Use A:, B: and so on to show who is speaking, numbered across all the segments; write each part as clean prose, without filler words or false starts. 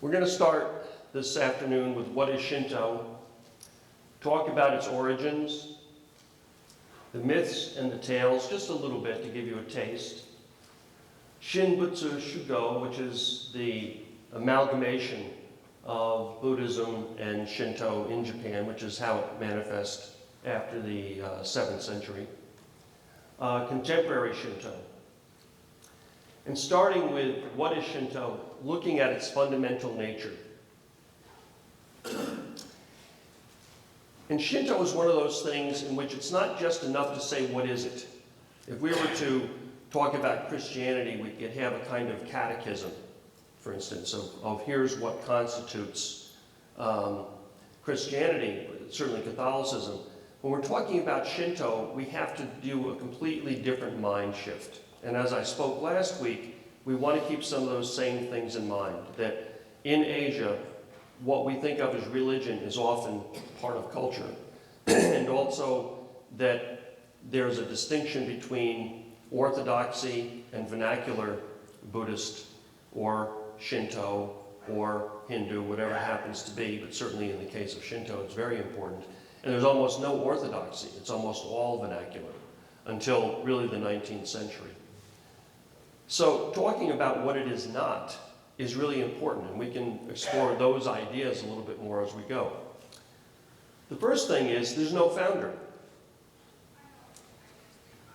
A: We're going to start this afternoon with what is Shinto, talk about its origins, the myths and the tales, just a little bit to give you a taste. Shinbutsu Shugo, which is the amalgamation of Buddhism and Shinto in Japan, which is how it manifests after the 7th century. Contemporary Shinto. And starting with what is Shinto, looking at its fundamental nature. And Shinto is one of those things in which it's not just enough to say, what is it? If we were to talk about Christianity, we could have a kind of catechism, for instance, of here's what constitutes Christianity, certainly Catholicism. When we're talking about Shinto, we have to do a completely different mind shift. And as I spoke last week, we want to keep some of those same things in mind, that in Asia, what we think of as religion is often part of culture. And also that there's a distinction between orthodoxy and vernacular Buddhist or Shinto or Hindu, whatever it happens to be, but certainly in the case of Shinto, it's very important. And there's almost no orthodoxy. It's almost all vernacular until really the 19th century. So talking about what it is not is really important, and we can explore those ideas a little bit more as we go. The first thing is there's no founder.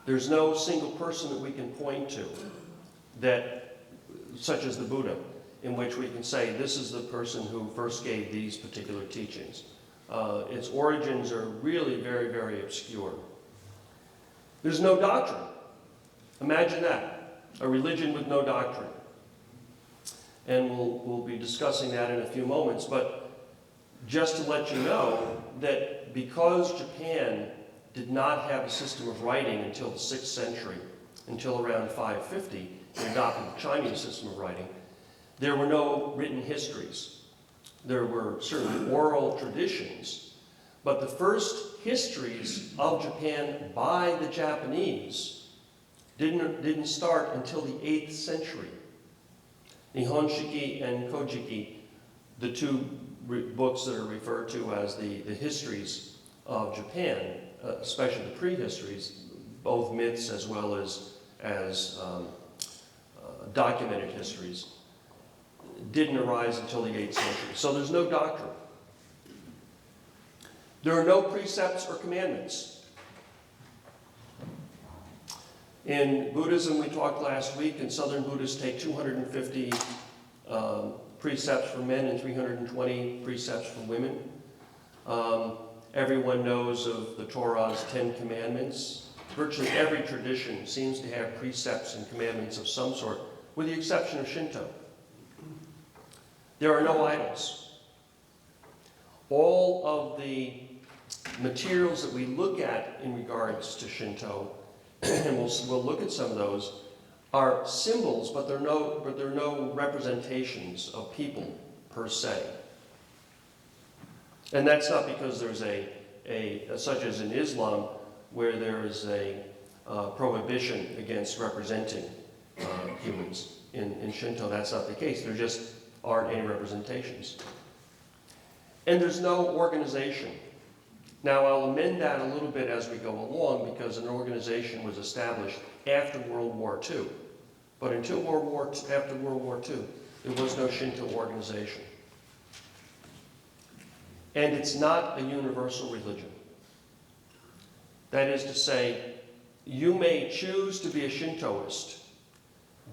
A: There's no single person that we can point to, that, such as the Buddha, in which we can say this is the person who first gave these particular teachings. Its origins are really very, very obscure. There's no doctrine. Imagine that, a religion with no doctrine. And we'll be discussing that in a few moments, but just to let you know that because Japan did not have a system of writing until the 6th century, until around 550, they adopted the Chinese system of writing, there were no written histories. There were certainly oral traditions, but the first histories of Japan by the Japanese didn't start until the 8th century. Nihonshiki and Kojiki, the two books that are referred to as the histories of Japan, especially the prehistories, both myths as well as documented histories, didn't arise until the 8th century. So there's no doctrine. There are no precepts or commandments. In Buddhism, we talked last week, and Southern Buddhists take 250 precepts for men and 320 precepts for women. Everyone knows of the Torah's 10 commandments. Virtually every tradition seems to have precepts and commandments of some sort, with the exception of Shinto. There are no idols. All of the materials that we look at in regards to Shinto, and we'll look at some of those, are symbols, but they're no representations of people per se. And that's not because there's such as in Islam, where there is a prohibition against representing humans. In Shinto, that's not the case. There just aren't any representations. And there's no organization. Now, I'll amend that a little bit as we go along, because an organization was established after World War II. But until after World War II, there was no Shinto organization. And it's not a universal religion. That is to say, you may choose to be a Shintoist.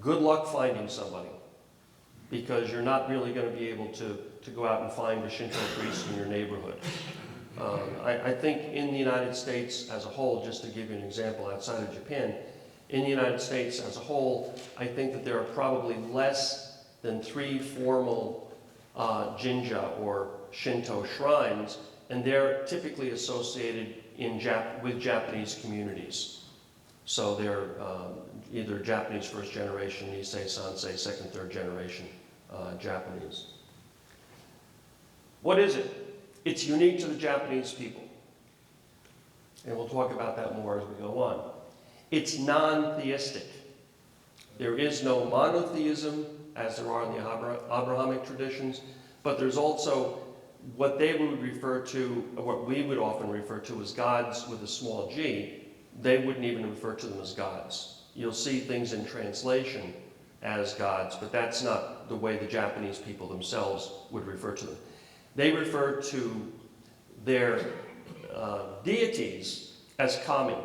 A: Good luck finding somebody, because you're not really going to be able to go out and find a Shinto priest in your neighborhood. I think in the United States as a whole, just to give you an example outside of Japan, in the United States as a whole, I think that there are probably less than 3 formal jinja or Shinto shrines, and they're typically associated with Japanese communities. So they're either Japanese first generation, Nisei, Sansei, second, third generation Japanese. What is it? It's unique to the Japanese people. And we'll talk about that more as we go on. It's non-theistic. There is no monotheism, as there are in the Abrahamic traditions, but there's also what they would refer to, or what we would often refer to as gods with a small g. They wouldn't even refer to them as gods. You'll see things in translation as gods, but that's not the way the Japanese people themselves would refer to them. They refer to their deities as kami.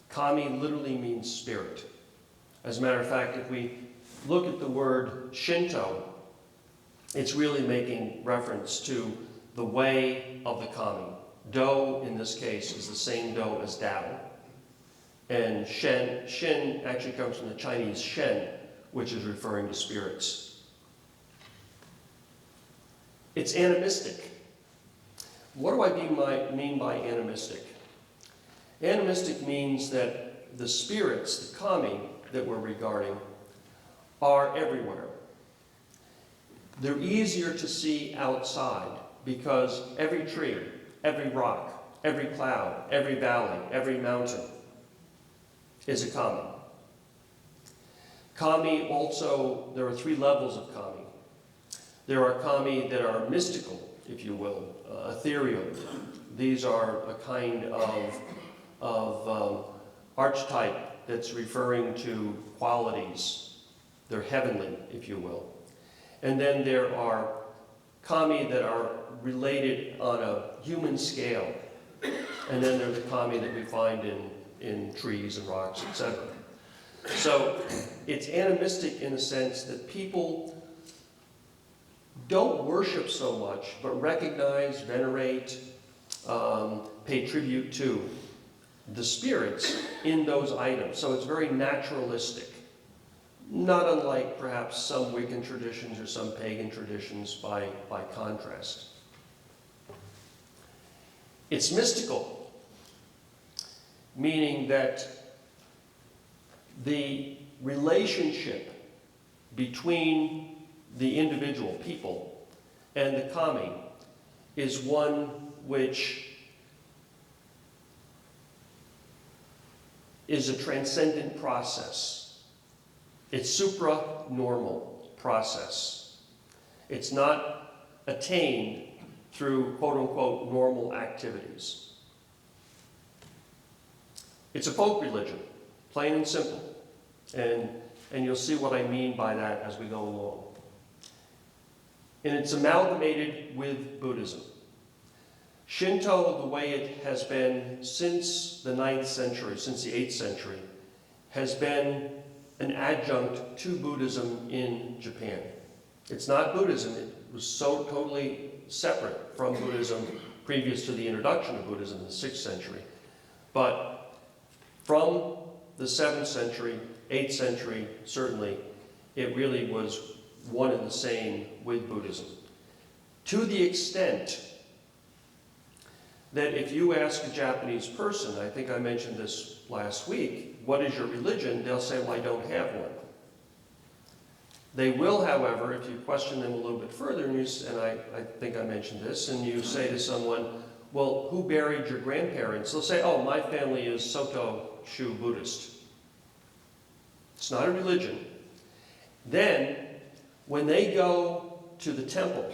A: Kami literally means spirit. As a matter of fact, if we look at the word Shinto, it's really making reference to the way of the kami. Do, in this case, is the same do as Tao. And Shin actually comes from the Chinese Shen, which is referring to spirits. It's animistic. What do I mean by animistic? Animistic means that the spirits, the kami that we're regarding, are everywhere. They're easier to see outside because every tree, every rock, every cloud, every valley, every mountain is a kami. Kami also, there are 3 levels of kami. There are kami that are mystical, if you will, ethereal. These are a kind of archetype that's referring to qualities. They're heavenly, if you will. And then there are kami that are related on a human scale. And then there's the kami that we find in trees and rocks, etc. So it's animistic in the sense that people don't worship so much, but recognize, venerate, pay tribute to the spirits in those items. So it's very naturalistic. Not unlike perhaps some Wiccan traditions or some pagan traditions by contrast. It's mystical, meaning that the relationship between the individual people and the kami is one which is a transcendent process. It's supra-normal process. It's not attained through quote-unquote normal activities. It's a folk religion, plain and simple. And you'll see what I mean by that as we go along. And it's amalgamated with Buddhism. Shinto, the way it has been since the 9th century, since the 8th century, has been an adjunct to Buddhism in Japan. It's not Buddhism. It was so totally separate from Buddhism previous to the introduction of Buddhism in the 6th century. But from the 7th century, 8th century, certainly, it really was one and the same with Buddhism. To the extent that if you ask a Japanese person, I think I mentioned this last week, what is your religion? They'll say, well, I don't have one. They will, however, if you question them a little bit further, and I think I mentioned this, and you say to someone, well, who buried your grandparents? They'll say, oh, my family is Soto Shu Buddhist. It's not a religion. Then, when they go to the temple,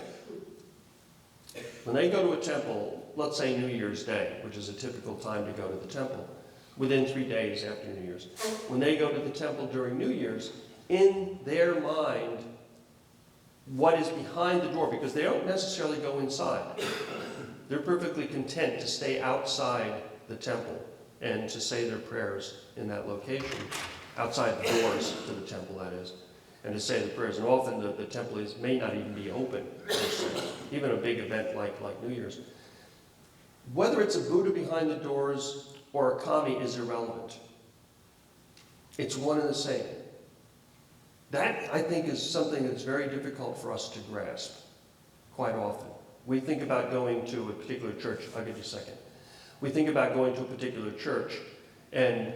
A: let's say New Year's Day, which is a typical time to go to the temple, within 3 days after New Year's. When they go to the temple during New Year's, in their mind, what is behind the door, because they don't necessarily go inside. They're perfectly content to stay outside the temple and to say their prayers in that location, outside the doors to the temple, that is, and to say the prayers. And often the temple may not even be open, even a big event like New Year's. Whether it's a Buddha behind the doors or a kami is irrelevant. It's one and the same. That, I think, is something that's very difficult for us to grasp quite often. We think about going to a particular church. I'll give you a second. We think about going to a particular church, and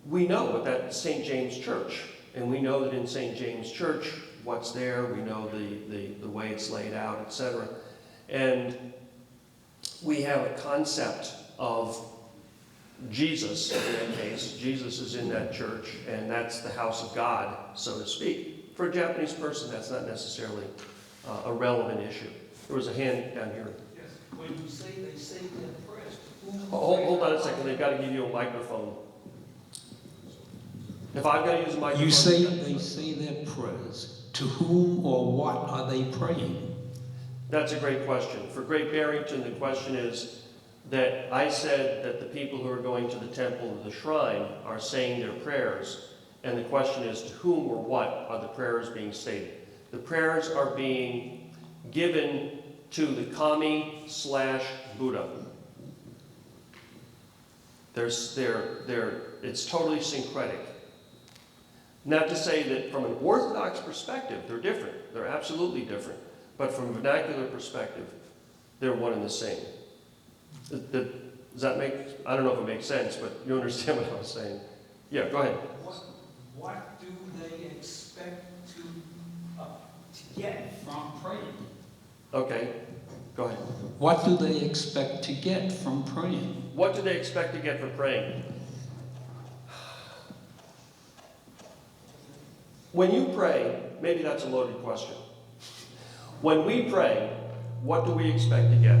A: we know that that's St. James Church. And we know that in St. James Church, what's there, we know the way it's laid out, etc. And we have a concept of Jesus in that case. Jesus is in that church, and that's the house of God, so to speak. For a Japanese person, that's not necessarily a relevant issue. There was a hand down here.
B: Yes. When you say they say their prayers,
A: Hold on a second. They've got to give you a microphone. If I've got to use a microphone...
B: You say they say their prayers. To whom or what are they praying?
A: That's a great question. For Great Barrington, the question is that I said that the people who are going to the temple or the shrine are saying their prayers, and the question is, to whom or what are the prayers being stated? The prayers are being given to the Kami/Buddha. It's totally syncretic. Not to say that from an Orthodox perspective, they're different. They're absolutely different. But from a vernacular perspective, they're one and the same. Does that make, I don't know if it makes sense, but you understand what I was saying. Yeah, go ahead.
B: What do they expect to get from praying?
A: Okay, go ahead.
B: What do they expect to get from praying?
A: What do they expect to get for praying? When you pray, maybe that's a loaded question. When we pray, what do we expect to get?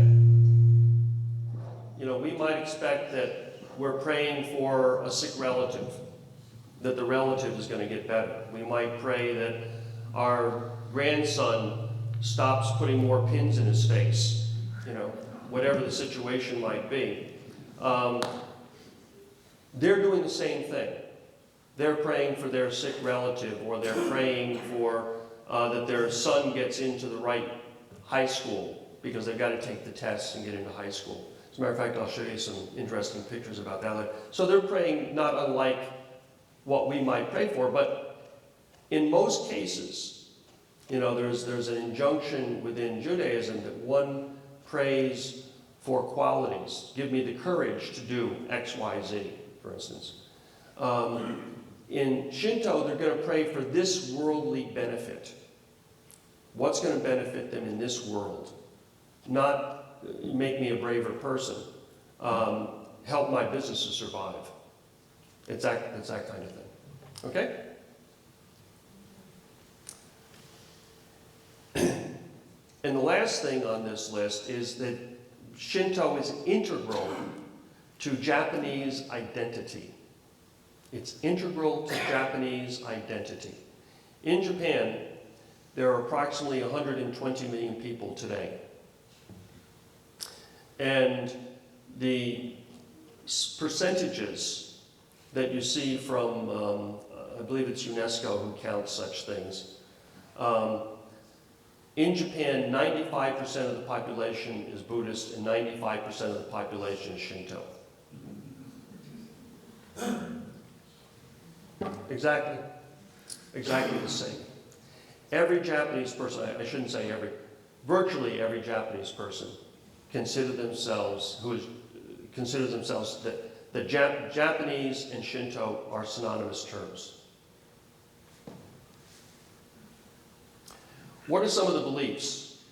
A: You know, we might expect that we're praying for a sick relative, that the relative is going to get better. We might pray that our grandson stops putting more pins in his face, you know, whatever the situation might be. They're doing the same thing. They're praying for their sick relative, or they're praying for that their son gets into the right high school because they've got to take the tests and get into high school. As a matter of fact, I'll show you some interesting pictures about that later. So they're praying not unlike what we might pray for, but in most cases, you know, there's an injunction within Judaism that one prays for qualities. Give me the courage to do X, Y, Z, for instance. In Shinto, they're going to pray for this worldly benefit. What's going to benefit them in this world? Not make me a braver person. Help my business to survive. It's that kind of thing. Okay? And the last thing on this list is that Shinto is integral to Japanese identity. It's integral to Japanese identity. In Japan, there are approximately 120 million people today. And the percentages that you see from, I believe it's UNESCO who counts such things. In Japan, 95% of the population is Buddhist and 95% of the population is Shinto. Exactly the same. Every Japanese person, I shouldn't say every, virtually every Japanese person consider themselves that Japanese and Shinto are synonymous terms. What are some of the beliefs?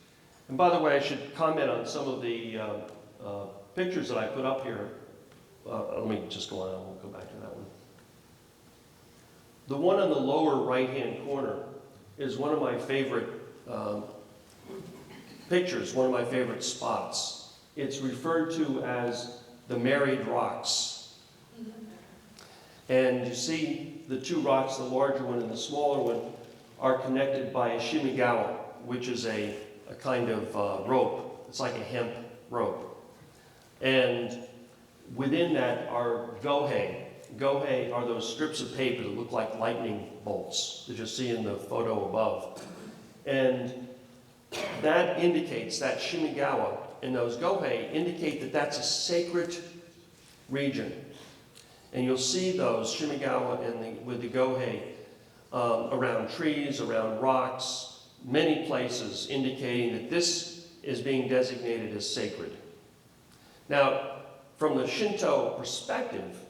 A: And by the way, I should comment on some of the pictures that I put up here. Let me just go on, I won't go back to that one. The one on the lower right-hand corner is one of my favorite pictures, one of my favorite spots. It's referred to as the Married Rocks. And you see the two rocks, the larger one and the smaller one, are connected by a shimigawa, which is a kind of rope. It's like a hemp rope. And within that are gohei. Gohei are those strips of paper that look like lightning bolts that you see in the photo above. And that indicates, that shimigawa and those gohei indicate that that's a sacred region. And you'll see those shimigawa with the gohei around trees, around rocks, many places indicating that this is being designated as sacred. Now, from the Shinto perspective,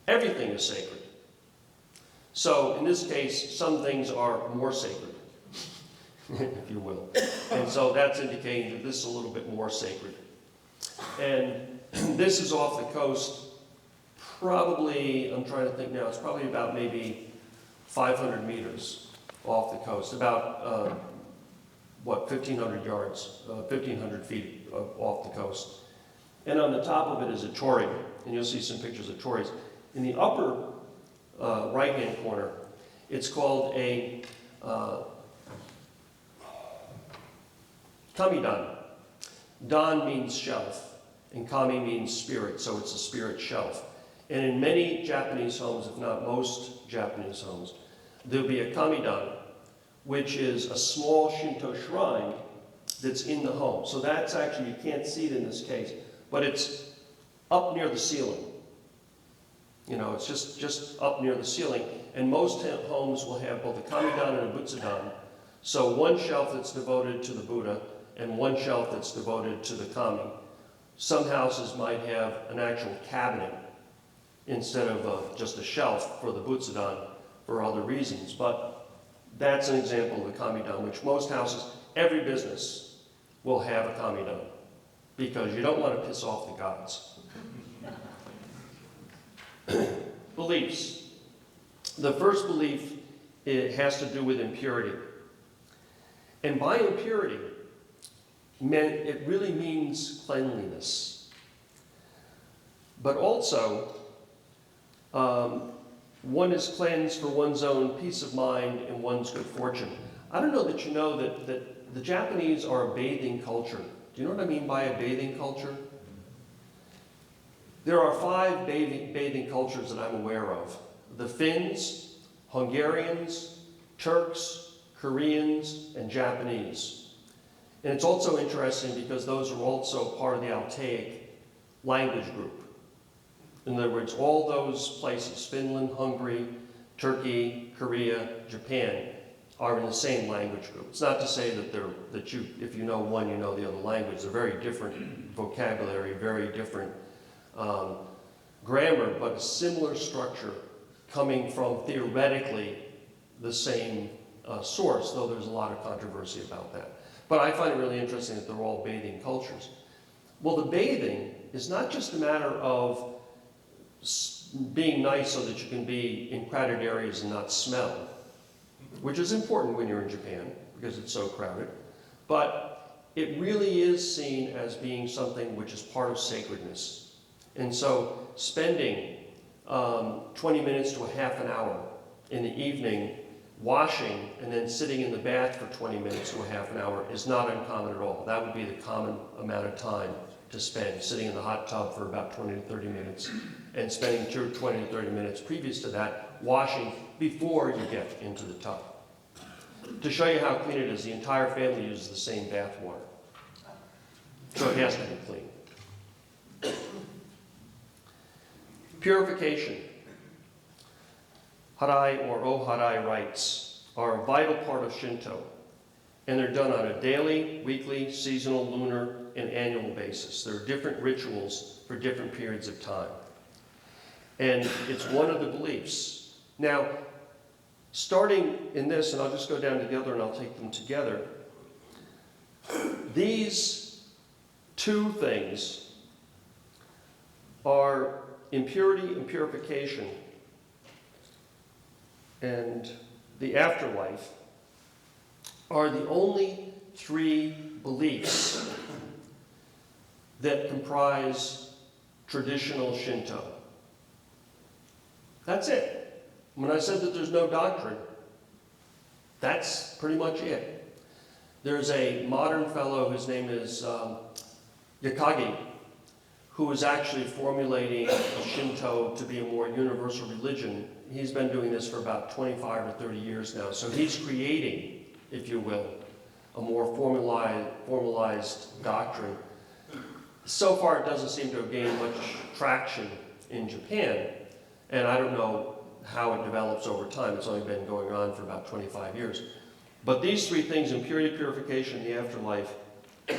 A: everything is sacred. So, in this case, some things are more sacred, if you will. And so that's indicating that this is a little bit more sacred. And this is off the coast probably, I'm trying to think now, it's probably about maybe 500 meters off the coast, about, 1,500 yards, 1,500 feet off the coast. And on the top of it is a torii, and you'll see some pictures of tories. In the upper right-hand corner, it's called a kamidan. Dan means shelf, and kami means spirit, so it's a spirit shelf. And in many Japanese homes, if not most Japanese homes, there'll be a kamidan, which is a small Shinto shrine that's in the home. So that's actually, you can't see it in this case, but it's up near the ceiling. You know, it's just up near the ceiling. And most homes will have both a kamidan and a butsudan. So one shelf that's devoted to the Buddha and one shelf that's devoted to the kami. Some houses might have an actual cabinet instead of just a shelf for the butsudan for other reasons. But that's an example of the kamidan, which most houses, every business will have a kamidan, because you don't want to piss off the gods. Beliefs. The first belief, it has to do with impurity. And by impurity, it really means cleanliness. But also, one is cleansed for one's own peace of mind and one's good fortune. I don't know that you know that the Japanese are a bathing culture. Do you know what I mean by a bathing culture? There are 5 bathing cultures that I'm aware of. The Finns, Hungarians, Turks, Koreans, and Japanese. And it's also interesting because those are also part of the Altaic language group. In other words, all those places, Finland, Hungary, Turkey, Korea, Japan, are in the same language group. It's not to say that if you know one, you know the other language. They're very different vocabulary, very different grammar, but a similar structure coming from theoretically the same source, though there's a lot of controversy about that. But I find it really interesting that they're all bathing cultures. Well, the bathing is not just a matter of being nice so that you can be in crowded areas and not smell, which is important when you're in Japan because it's so crowded, but it really is seen as being something which is part of sacredness. And so spending 20 minutes to a half an hour in the evening washing and then sitting in the bath for 20 minutes to a half an hour is not uncommon at all. That would be the common amount of time to spend, sitting in the hot tub for about 20 to 30 minutes and spending 20 to 30 minutes previous to that washing before you get into the tub. To show you how clean it is, the entire family uses the same bath water. So it has to be clean. Purification. Harai or O-harai rites are a vital part of Shinto, and they're done on a daily, weekly, seasonal, lunar, and annual basis. There are different rituals for different periods of time. And it's one of the beliefs. Now, starting in this, and I'll just go down together and I'll take them together, these 2 things are impurity and purification and the afterlife are the only 3 beliefs that comprise traditional Shinto. That's it. When I said that there's no doctrine, that's pretty much it. There's a modern fellow, his name is Yakagi, who is actually formulating Shinto to be a more universal religion. He's been doing this for about 25 or 30 years now. So he's creating, if you will, a more formalized doctrine. So far, it doesn't seem to have gained much traction in Japan, and I don't know how it develops over time. It's only been going on for about 25 years. But these 3 things, impurity, purification, and the afterlife,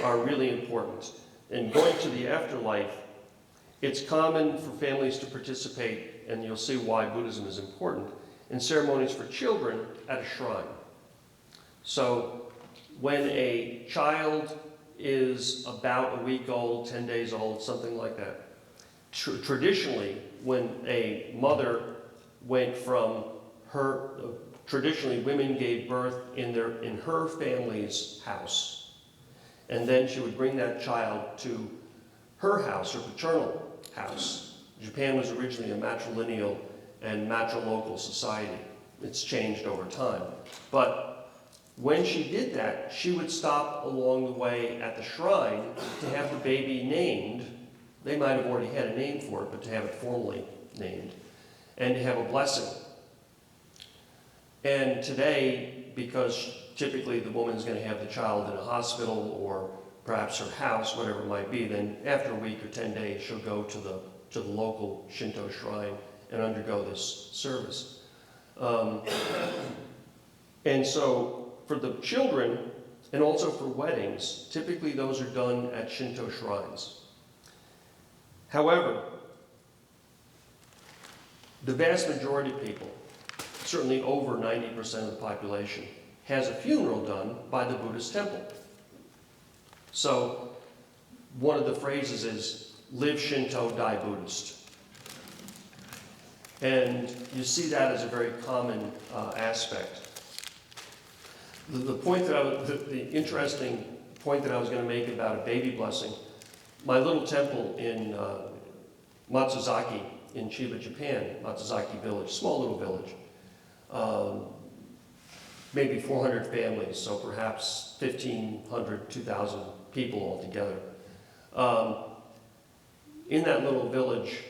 A: are really important. And going to the afterlife, it's common for families to participate, and you'll see why Buddhism is important, in ceremonies for children at a shrine. So when a child is about a week old, 10 days old, something like that, traditionally, when a mother went from her, traditionally women gave birth in her family's house, and then she would bring that child to her house, her paternal house. Japan was originally a matrilineal and matrilocal society. It's changed over time. But when she did that, she would stop along the way at the shrine to have the baby named. They might have already had a name for it, but to have it formally named, and to have a blessing. And today, because typically the woman's going to have the child in a hospital or perhaps her house, whatever it might be, then after a week or 10 days, she'll go to the local Shinto shrine and undergo this service. And so for the children, and also for weddings, typically those are done at Shinto shrines. However, the vast majority of people, certainly over 90% of the population, has a funeral done by the Buddhist temple. So one of the phrases is, live Shinto, die Buddhist. And you see that as a very common aspect. The interesting point that I was going to make about a baby blessing, my little temple in Matsuzaki in Chiba, Japan, Matsuzaki village, small little village, maybe 400 families, so perhaps 1,500, 2,000 people altogether. In that little village,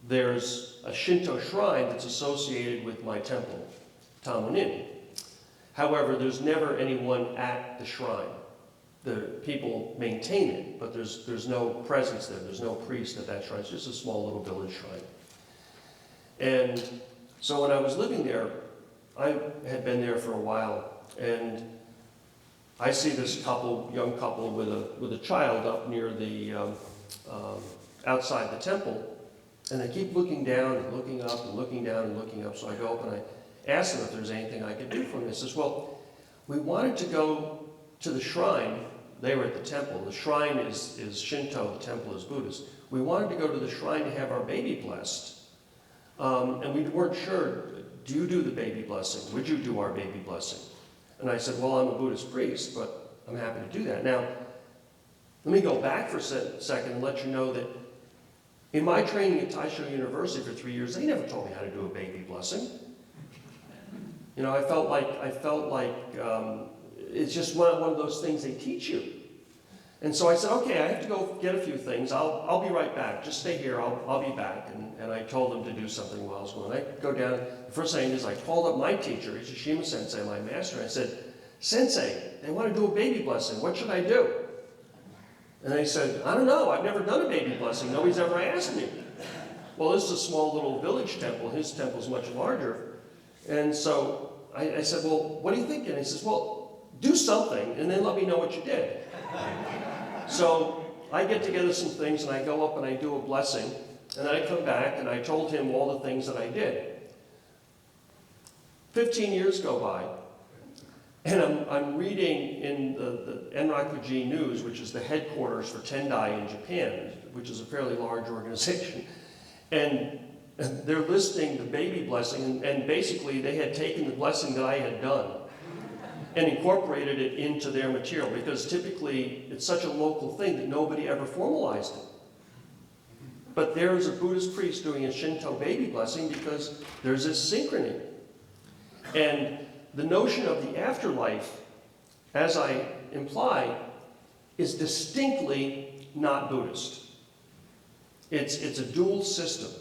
A: there's a Shinto shrine that's associated with my temple, Tamunin. However, there's never anyone at the shrine. The people maintain it, but there's no presence there. There's no priest at that shrine. It's just a small little village shrine. And so when I was living there, I had been there for a while, and I see this young couple with a child up near the outside the temple, and they keep looking down and looking up and looking down and looking up. So I go up and I ask them if there's anything I could do for them. They says, well, we wanted to go to the shrine. They were at the temple. The shrine is Shinto, the temple is Buddhist. We wanted to go to the shrine to have our baby blessed. And we weren't sure, do you do the baby blessing? Would you do our baby blessing? And I said, well, I'm a Buddhist priest, but I'm happy to do that. Now, let me go back for a second and let you know that in my training at Taisho University for 3 years, they never told me how to do a baby blessing. You know, I felt like it's just one of those things they teach you. And so I said, okay, I have to go get a few things. I'll be right back. Just stay here. I'll be back. And I told them to do something while I was going. I go down. The first thing is I called up my teacher, Ishishima Sensei, my master. And I said, Sensei, they want to do a baby blessing. What should I do? And they said, I don't know. I've never done a baby blessing. Nobody's ever asked me. Well, this is a small little village temple. His temple is much larger. And so I said, well, what do you think? And he says, well, do something and then let me know what you did. So I get together some things and I go up and I do a blessing. And then I come back and I told him all the things that I did. 15 years go by. And I'm reading in the Enrakuji News, which is the headquarters for Tendai in Japan, which is a fairly large organization. And they're listing the baby blessing, and basically they had taken the blessing that I had done and incorporated it into their material, because typically it's such a local thing that nobody ever formalized it. But there's a Buddhist priest doing a Shinto baby blessing because there's this synchrony. And the notion of the afterlife, as I imply, is distinctly not Buddhist. It's a dual system,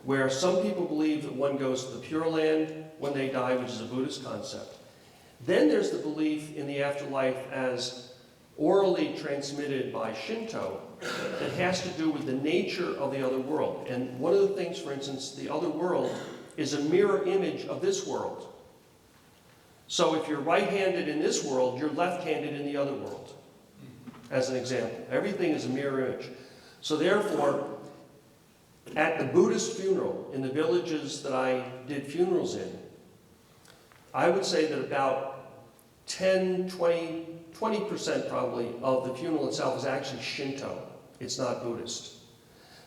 A: where some people believe that one goes to the Pure Land when they die, which is a Buddhist concept. Then there's the belief in the afterlife as orally transmitted by Shinto that has to do with the nature of the other world. And one of the things, for instance, the other world is a mirror image of this world. So if you're right-handed in this world, you're left-handed in the other world, as an example. Everything is a mirror image. So therefore, at the Buddhist funeral, in the villages that I did funerals in, I would say that about 20% probably of the funeral itself is actually Shinto. It's not Buddhist.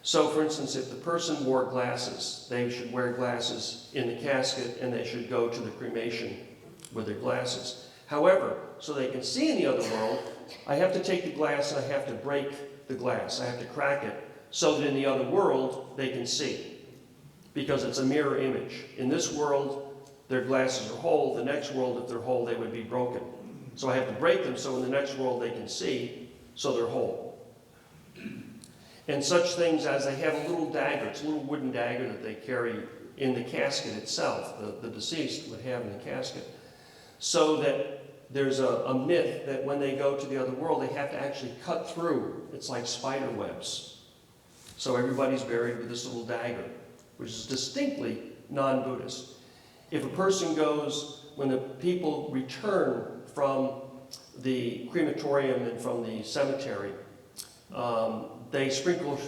A: So for instance, if the person wore glasses, they should wear glasses in the casket and they should go to the cremation with their glasses. However, so they can see in the other world, I have to take the glass and I have to break the glass. I have to crack it so that in the other world they can see, because it's a mirror image. In this world, their glasses are whole. The next world, if they're whole, they would be broken. So I have to break them so in the next world they can see, so they're whole. And such things as they have a little dagger, it's a little wooden dagger that they carry in the casket itself, the deceased would have in the casket, so that there's a myth that when they go to the other world, they have to actually cut through. It's like spider webs. So everybody's buried with this little dagger, which is distinctly non-Buddhist. If a person goes, when the people return from the crematorium and from the cemetery, they sprinkle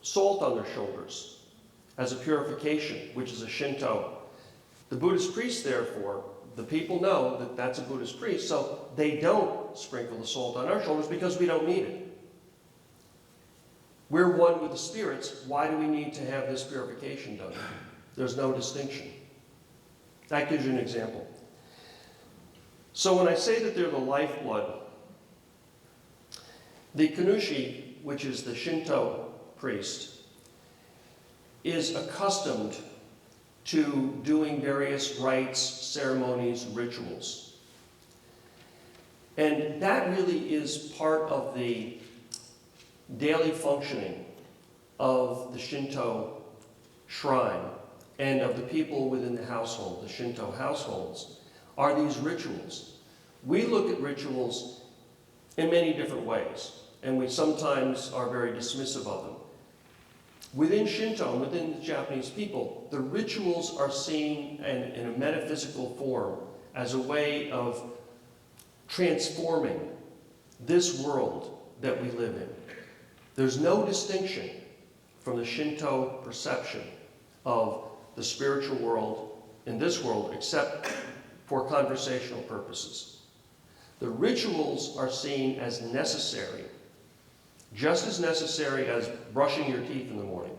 A: salt on their shoulders as a purification, which is a Shinto. The Buddhist priests, therefore, the people know that that's a Buddhist priest, so they don't sprinkle the salt on our shoulders because we don't need it. We're one with the spirits. Why do we need to have this purification done? There's no distinction. That gives you an example. So when I say that they're the lifeblood, the Kannushi, which is the Shinto priest, is accustomed to doing various rites, ceremonies, rituals. And that really is part of the daily functioning of the Shinto shrine and of the people within the household, the Shinto households, are these rituals. We look at rituals in many different ways, and we sometimes are very dismissive of them. Within Shinto and within the Japanese people, the rituals are seen in a metaphysical form as a way of transforming this world that we live in. There's no distinction from the Shinto perception of the spiritual world in this world except for conversational purposes. The rituals are seen as necessary, just as necessary as brushing your teeth in the morning.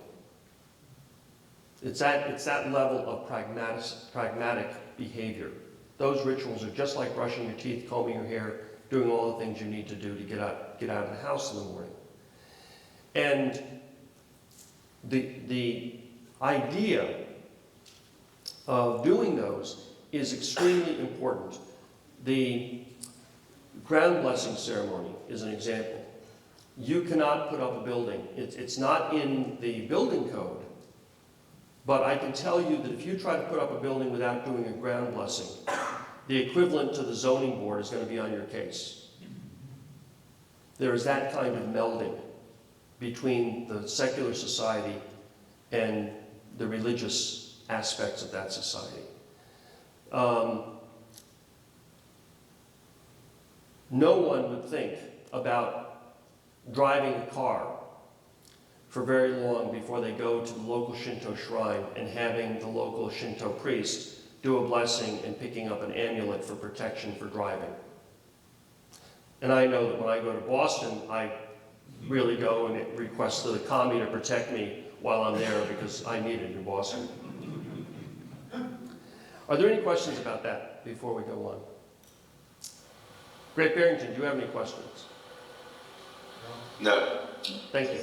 A: It's that level of pragmatic behavior. Those rituals are just like brushing your teeth, combing your hair, doing all the things you need to do to get out of the house in the morning. And the idea of doing those is extremely important. The ground blessing ceremony is an example. You cannot put up a building. It's not in the building code, but I can tell you that if you try to put up a building without doing a ground blessing, the equivalent to the zoning board is going to be on your case. There is that kind of melding between the secular society and the religious aspects of that society. No one would think about driving a car for very long before they go to the local Shinto shrine and having the local Shinto priest do a blessing and picking up an amulet for protection for driving. And I know that when I go to Boston, I really go and request the kami to protect me while I'm there because I need it in Boston. Are there any questions about that before we go on? Great Barrington, do you have any questions?
C: No.
A: Thank you.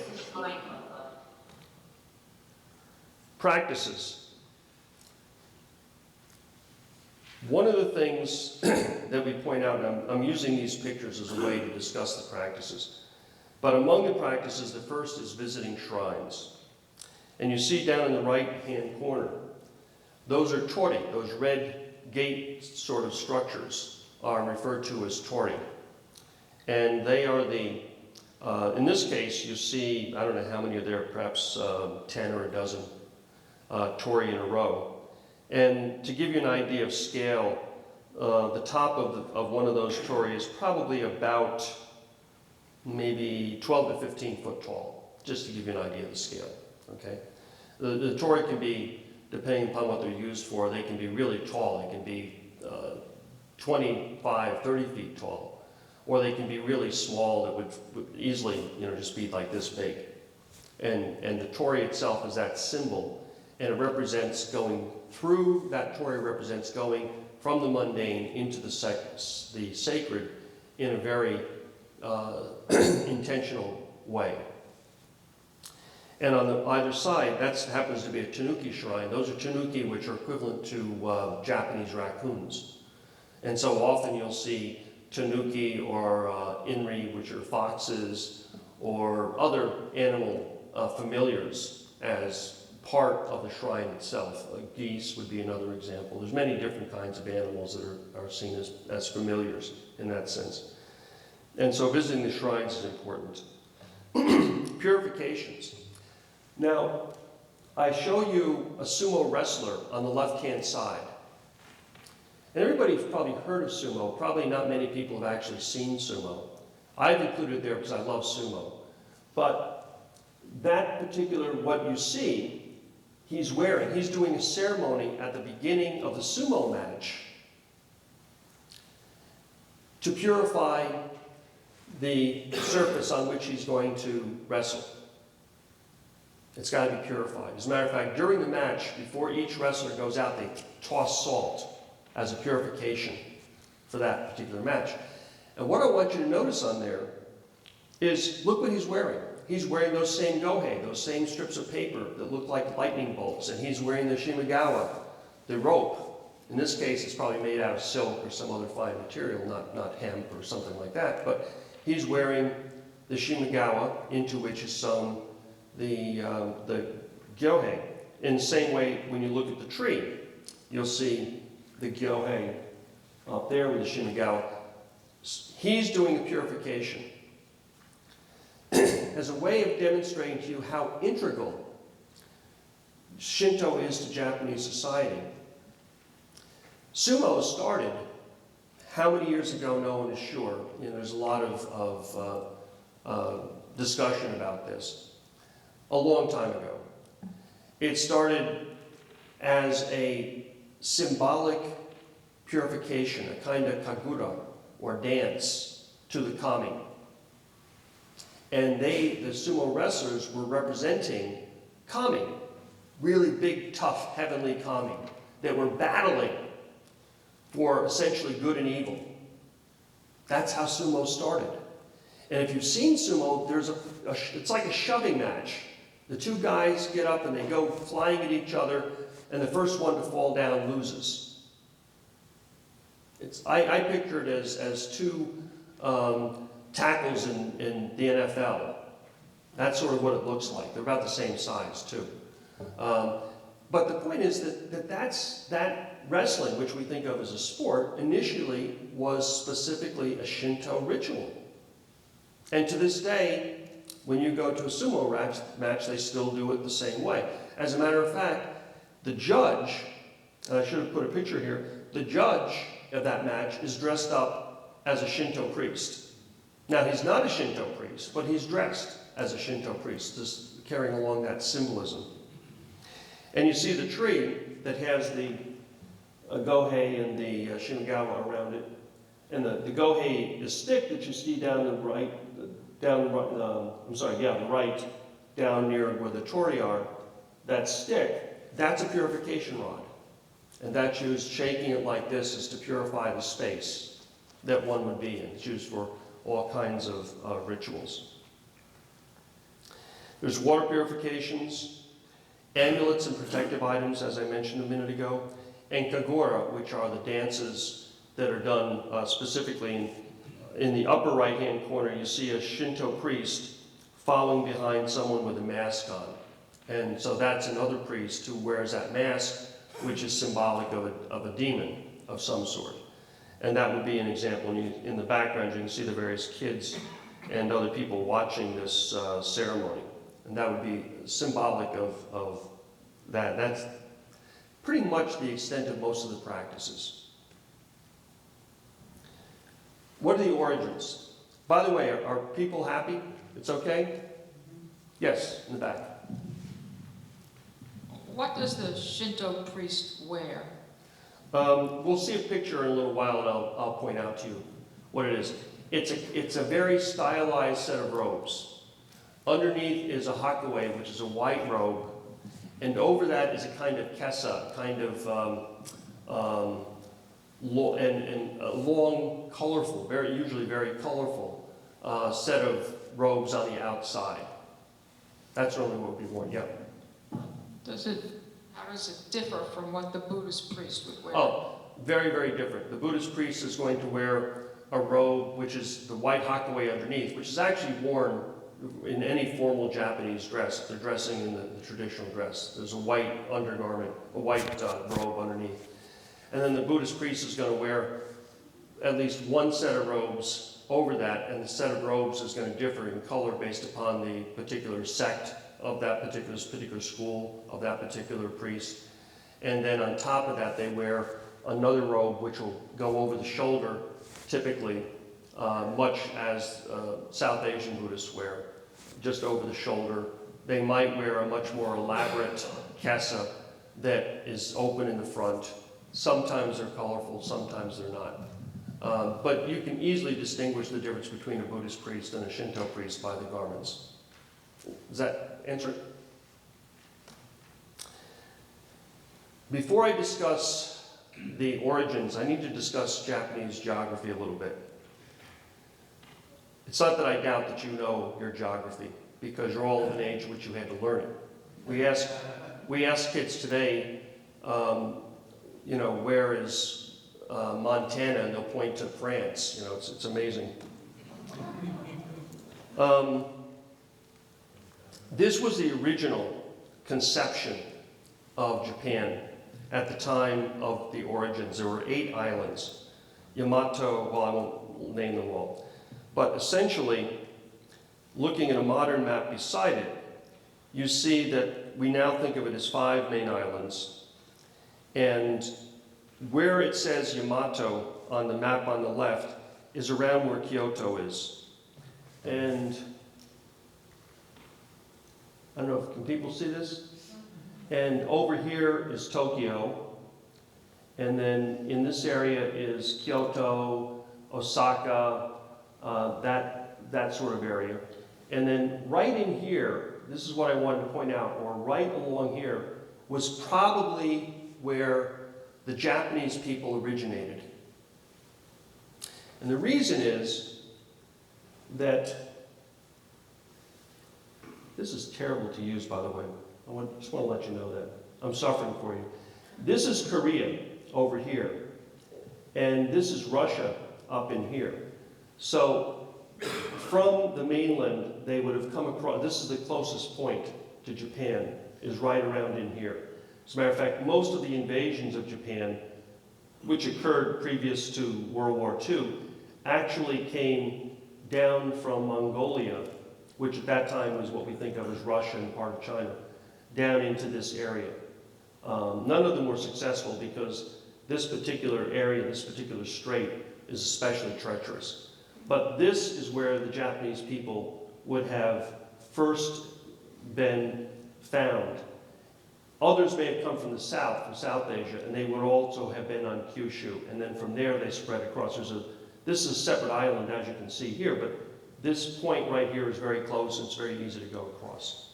A: Practices. One of the things that we point out, and I'm using these pictures as a way to discuss the practices, but among the practices, the first is visiting shrines. And you see down in the right-hand corner, those are tori, those red gate sort of structures are referred to as tori. And they are the, in this case, you see, I don't know how many are there, perhaps 10 or a dozen tori in a row. And to give you an idea of scale, the top of one of those tori is probably about maybe 12 to 15 foot tall, just to give you an idea of the scale, okay? The tori can be, depending upon what they're used for, they can be really tall. They can be 25, 30 feet tall. Or they can be really small that would easily, just be like this big. And the torii itself is that symbol, and it represents going through, that torii represents going from the mundane into the sacred in a very intentional way. And on either side, that happens to be a tanuki shrine. Those are tanuki, which are equivalent to Japanese raccoons. And so often you'll see tanuki or inri, which are foxes, or other animal familiars as part of the shrine itself. Geese would be another example. There's many different kinds of animals that are seen as familiars in that sense. And so visiting the shrines is important. Purifications. Now, I show you a sumo wrestler on the left-hand side. And everybody's probably heard of sumo. Probably not many people have actually seen sumo. I've included it there because I love sumo. But that particular, what you see, he's doing a ceremony at the beginning of the sumo match to purify the surface on which he's going to wrestle. It's got to be purified. As a matter of fact, during the match, before each wrestler goes out, they toss salt as a purification for that particular match. And what I want you to notice on there is, look what he's wearing. He's wearing those same gohei, those same strips of paper that look like lightning bolts, and he's wearing the shimigawa, the rope. In this case, it's probably made out of silk or some other fine material, not hemp or something like that, but he's wearing the shimigawa into which is sewn the gyohei. In the same way, when you look at the tree, you'll see the gyohei up there with the shimigawa. He's doing a purification as a way of demonstrating to you how integral Shinto is to Japanese society. Sumo started, how many years ago, no one is sure. There's a lot of discussion about this. A long time ago. It started as a symbolic purification, a kind of kagura, or dance, to the kami. And the sumo wrestlers, were representing kami, really big, tough, heavenly kami, that were battling for essentially good and evil. That's how sumo started. And if you've seen sumo, it's like a shoving match. The two guys get up and they go flying at each other, and the first one to fall down loses. I picture it as two tackles in the NFL. That's sort of what it looks like. They're about the same size, too. But the point is that wrestling, which we think of as a sport, initially was specifically a Shinto ritual. And to this day, when you go to a sumo match, they still do it the same way. As a matter of fact, the judge, and I should have put a picture here, the judge of that match is dressed up as a Shinto priest. Now, he's not a Shinto priest, but he's dressed as a Shinto priest, just carrying along that symbolism. And you see the tree that has the gohei and the shimigawa around it. And the gohei, the stick that you see down the right, the right, down near where the torii are, that stick, that's a purification rod. And that's used, shaking it like this is to purify the space that one would be in. It's used for all kinds of rituals. There's water purifications, amulets and protective items, as I mentioned a minute ago, and kagura, which are the dances that are done specifically in the upper right-hand corner. You see a Shinto priest following behind someone with a mask on. And so that's another priest who wears that mask, which is symbolic of a demon of some sort. And that would be an example. In the background, you can see the various kids and other people watching this ceremony. And that would be symbolic of that. That's pretty much the extent of most of the practices. What are the origins? By the way, are people happy? It's okay? Yes, in the back.
C: What does the Shinto priest wear?
A: We'll see a picture in a little while, and I'll point out to you what it is. It's a very stylized set of robes. Underneath is a hakue, which is a white robe, and over that is a kind of kessa, kind of a long, colorful, usually very colorful set of robes on the outside. That's normally what would be worn, yeah.
C: How does it differ from what the Buddhist priest would wear?
A: Oh, very, very different. The Buddhist priest is going to wear a robe, which is the white hakue underneath, which is actually worn in any formal Japanese dress. If they're dressing in the traditional dress, there's a white undergarment, a white robe underneath. And then the Buddhist priest is going to wear at least one set of robes over that, and the set of robes is going to differ in color based upon the particular sect of that particular school, of that particular priest. And then on top of that, they wear another robe which will go over the shoulder, typically, much as South Asian Buddhists wear, just over the shoulder. They might wear a much more elaborate kessa that is open in the front. Sometimes they're colorful, sometimes they're not. But you can easily distinguish the difference between a Buddhist priest and a Shinto priest by the garments. Does that answer it? Before I discuss the origins, I need to discuss Japanese geography a little bit. It's not that I doubt that you know your geography, because you're all of an age in which you had to learn it. We ask kids today, where is Montana, and they'll point to France. It's amazing. This was the original conception of Japan at the time of the origins. There were 8 islands. Yamato, well, I won't name them all. But essentially, looking at a modern map beside it, you see that we now think of it as 5 main islands. And where it says Yamato on the map on the left is around where Kyoto is. And I don't know, can people see this? And over here is Tokyo. And then in this area is Kyoto, Osaka, that sort of area. And then right in here, this is what I wanted to point out, or right along here, was probably where the Japanese people originated. And the reason is that, this is terrible to use, by the way. Just want to let you know that. I'm suffering for you. This is Korea over here. And this is Russia up in here. So from the mainland, they would have come across, this is the closest point to Japan, is right around in here. As a matter of fact, most of the invasions of Japan, which occurred previous to World War II, actually came down from Mongolia, which at that time was what we think of as Russia and part of China, down into this area. None of them were successful because this particular area, this particular strait, is especially treacherous. But this is where the Japanese people would have first been found. Others may have come from the south, from South Asia, and they would also have been on Kyushu, and then from there they spread across. This is a separate island, as you can see here, but this point right here is very close, and it's very easy to go across.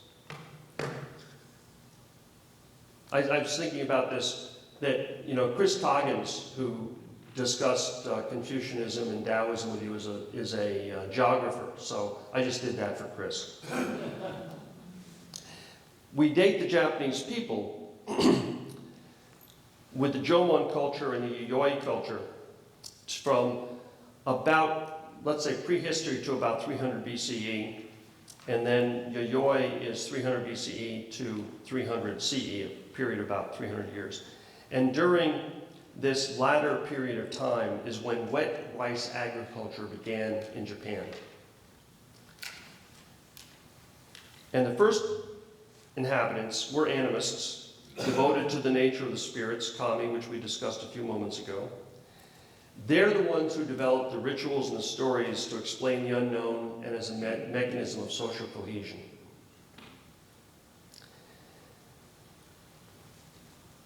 A: I was thinking about this, that, Chris Coggins, who discussed Confucianism and Taoism with you, is a geographer, so I just did that for Chris. We date the Japanese people with the Jomon culture and the Yayoi culture from about, let's say, prehistory to about 300 BCE, and then Yayoi is 300 BCE to 300 CE, a period of about 300 years. And during this latter period of time is when wet rice agriculture began in Japan. And the first inhabitants were animists, devoted to the nature of the spirits, kami, which we discussed a few moments ago. They're the ones who developed the rituals and the stories to explain the unknown and as a mechanism of social cohesion.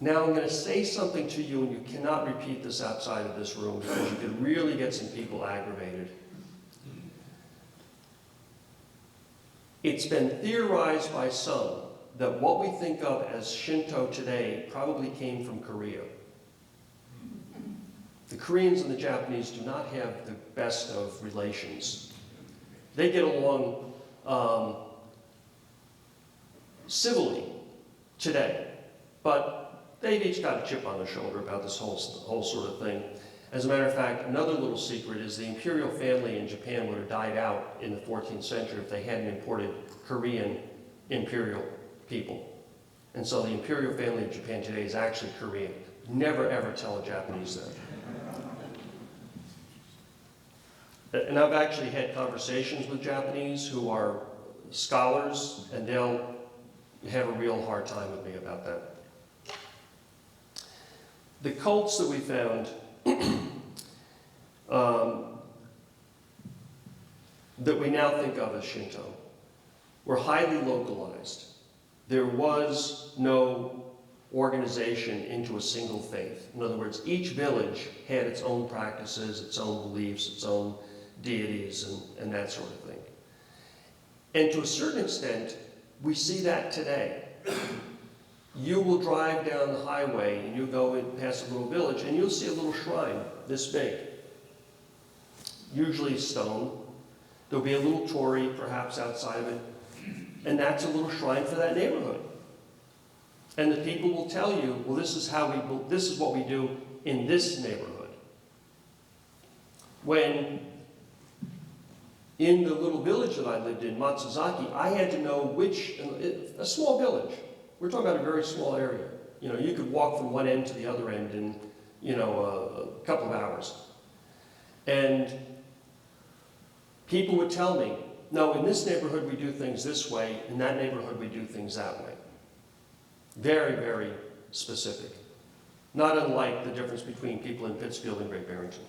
A: Now I'm going to say something to you, and you cannot repeat this outside of this room because you could really get some people aggravated. It's been theorized by some that what we think of as Shinto today probably came from Korea. The Koreans and the Japanese do not have the best of relations. They get along civilly today, but they've each got a chip on their shoulder about this whole sort of thing. As a matter of fact, another little secret is the imperial family in Japan would have died out in the 14th century if they hadn't imported Korean imperial people. And so the imperial family of Japan today is actually Korean. Never ever tell a Japanese that. And I've actually had conversations with Japanese who are scholars, and they'll have a real hard time with me about that. The cults that we found that we now think of as Shinto were highly localized. There was no organization into a single faith. In other words, each village had its own practices, its own beliefs, its own deities, and that sort of thing. And to a certain extent, we see that today. You will drive down the highway and you'll go in past a little village and you'll see a little shrine this big, usually stone. There'll be a little torii perhaps outside of it, and that's a little shrine for that neighborhood. And the people will tell you, well, this is what we do in this neighborhood. When in the little village that I lived in, Matsuzaki, I had to know a small village. We're talking about a very small area. You know, you could walk from one end to the other end in, a couple of hours. And people would tell me, no, in this neighborhood we do things this way, in that neighborhood we do things that way. Very, very specific. Not unlike the difference between people in Pittsfield and Great Barrington.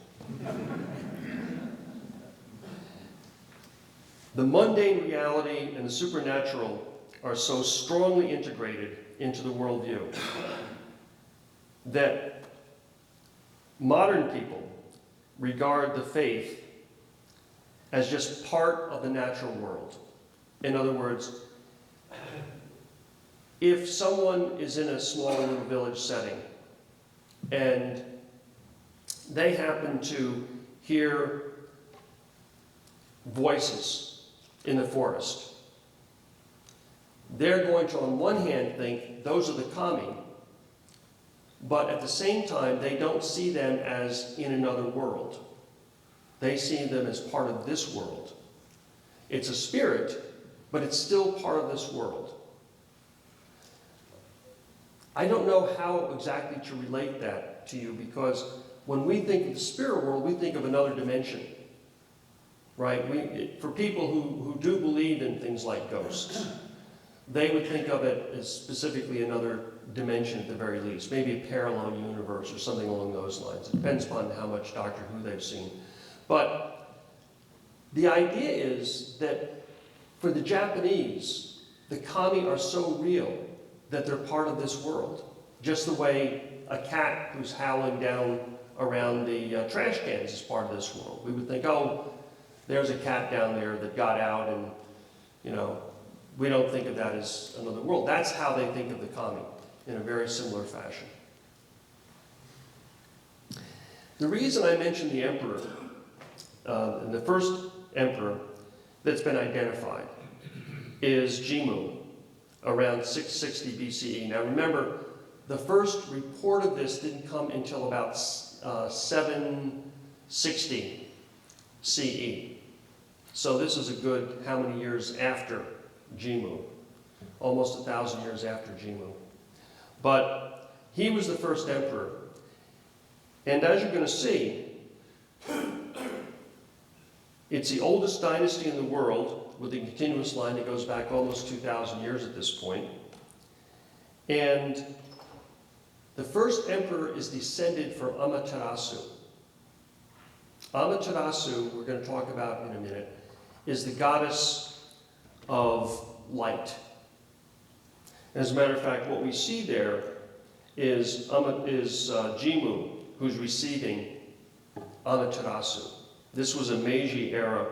A: The mundane reality and the supernatural are so strongly integrated into the worldview that modern people regard the faith as just part of the natural world. In other words, if someone is in a small little village setting and they happen to hear voices in the forest, they're going to, on one hand, think those are the kami, but at the same time, they don't see them as in another world. They see them as part of this world. It's a spirit, but it's still part of this world. I don't know how exactly to relate that to you, because when we think of the spirit world, we think of another dimension, right? For people who do believe in things like ghosts, they would think of it as specifically another dimension at the very least, maybe a parallel universe or something along those lines. It depends upon how much Doctor Who they've seen. But the idea is that for the Japanese, the kami are so real that they're part of this world. Just the way a cat who's howling down around the trash cans is part of this world. We would think, oh, there's a cat down there that got out, and, we don't think of that as another world. That's how they think of the kami, in a very similar fashion. The reason I mentioned the emperor, the first emperor that's been identified, is Jimmu, around 660 BCE. Now remember, the first report of this didn't come until about 760 CE. So this is a good how many years after Jimmu? Almost 1,000 years after Jimmu. But he was the first emperor. And as you're going to see, it's the oldest dynasty in the world, with a continuous line that goes back almost 2,000 years at this point. And the first emperor is descended from Amaterasu. Amaterasu, we're going to talk about in a minute, is the goddess of light. As a matter of fact, what we see there is Jimmu, who's receiving Amaterasu. This was a Meiji era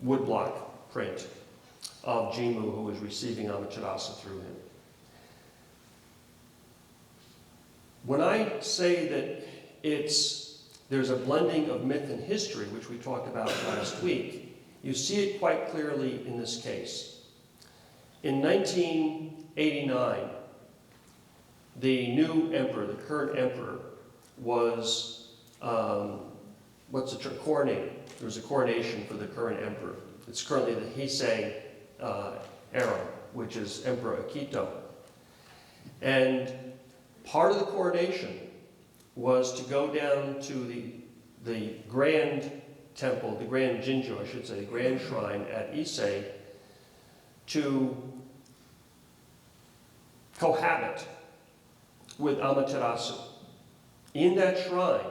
A: woodblock print of Jimmu, who was receiving Amaterasu through him. When I say that there's a blending of myth and history, which we talked about last week, you see it quite clearly in this case. In 1989, the new emperor, the current emperor, was, coronated. There was a coronation for the current emperor. It's currently the Heisei era, which is Emperor Akito. And part of the coronation was to go down to the grand temple, the grand Jinjo, I should say, the grand shrine at Ise, to cohabit with Amaterasu. In that shrine,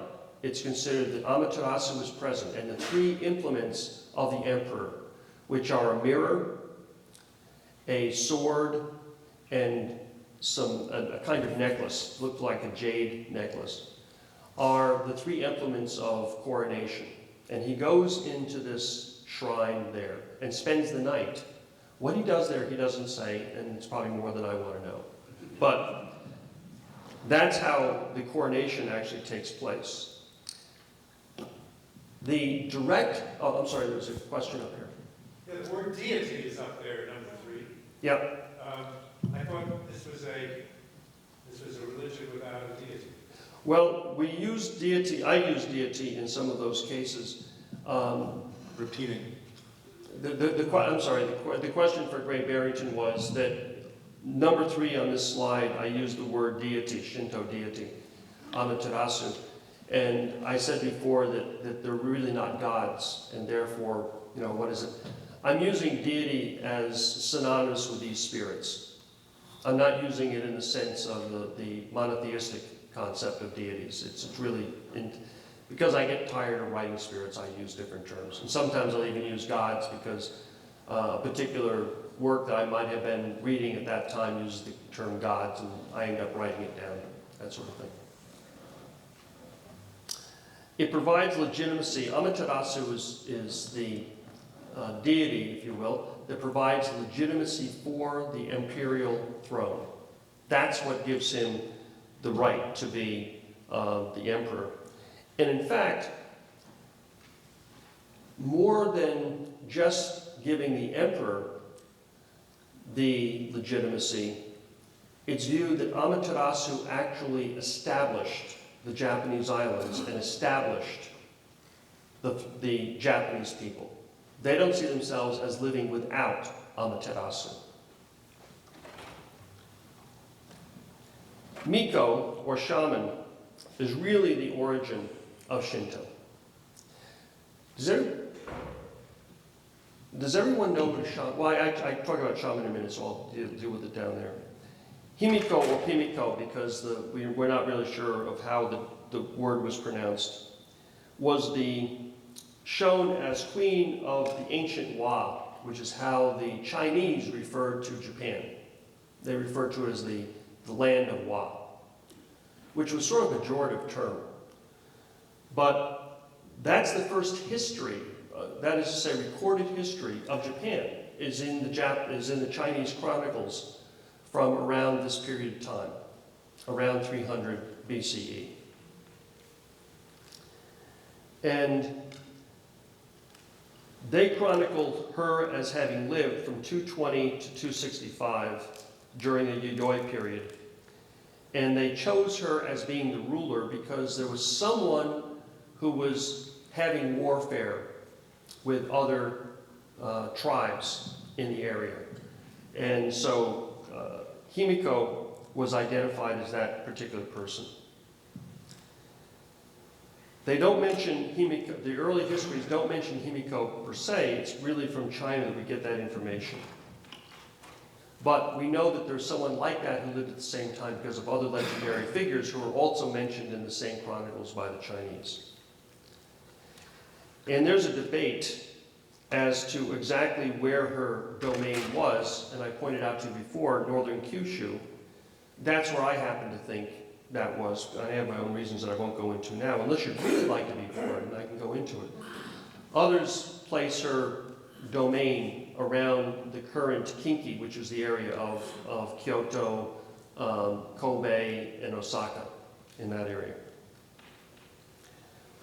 A: it's considered that Amaterasu is present, and the three implements of the emperor, which are a mirror, a sword, and a kind of necklace, looked like a jade necklace, are the three implements of coronation. And he goes into this shrine there and spends the night. What he does there, he doesn't say, and it's probably more than I want to know. But that's how the coronation actually takes place. The direct, oh, I'm sorry, there's a question up here.
D: Yeah, the word deity is up there, number 3.
A: Yep.
D: I thought this was a religion without a deity.
A: Well, we use deity, I use deity in some of those cases.
D: Repeating.
A: The question for Great Barrington was that number 3 on this slide, I used the word deity, Shinto deity, Amaterasu. And I said before that they're really not gods, and therefore, what is it? I'm using deity as synonymous with these spirits. I'm not using it in the sense of the monotheistic concept of deities. It's really, because I get tired of writing spirits, I use different terms. And sometimes I'll even use gods because a particular work that I might have been reading at that time uses the term gods, and I end up writing it down, that sort of thing. It provides legitimacy. Amaterasu is the deity, if you will, that provides legitimacy for the imperial throne. That's what gives him the right to be the emperor. And in fact, more than just giving the emperor the legitimacy, it's viewed that Amaterasu actually established the Japanese islands and established the Japanese people. They don't see themselves as living without Amaterasu. Miko, or shaman, is really the origin of Shinto. Does everyone know what a shaman? Well, I talk about shaman in a minute, so I'll deal with it down there. Himiko, or Pimiko, because we're not really sure of how the word was pronounced, was shown as queen of the ancient Wa, which is how the Chinese referred to Japan. They referred to it as the land of Wa, which was sort of a pejorative term. But that's the first history, that is to say, recorded history of Japan is in the Chinese chronicles from around this period of time, around 300 BCE. And they chronicled her as having lived from 220 to 265 during the Yayoi period. And they chose her as being the ruler because there was someone who was having warfare with other tribes in the area. And so Himiko was identified as that particular person. They don't mention Himiko, the early histories don't mention Himiko per se. It's really from China that we get that information. But we know that there's someone like that who lived at the same time because of other legendary figures who are also mentioned in the same chronicles by the Chinese. And there's a debate as to exactly where her domain was, and I pointed out to you before, northern Kyushu. That's where I happen to think that was. I have my own reasons that I won't go into now, unless you'd really like to be born, and I can go into it. Others place her domain around the current Kinki, which is the area of Kyoto, Kobe, and Osaka, in that area.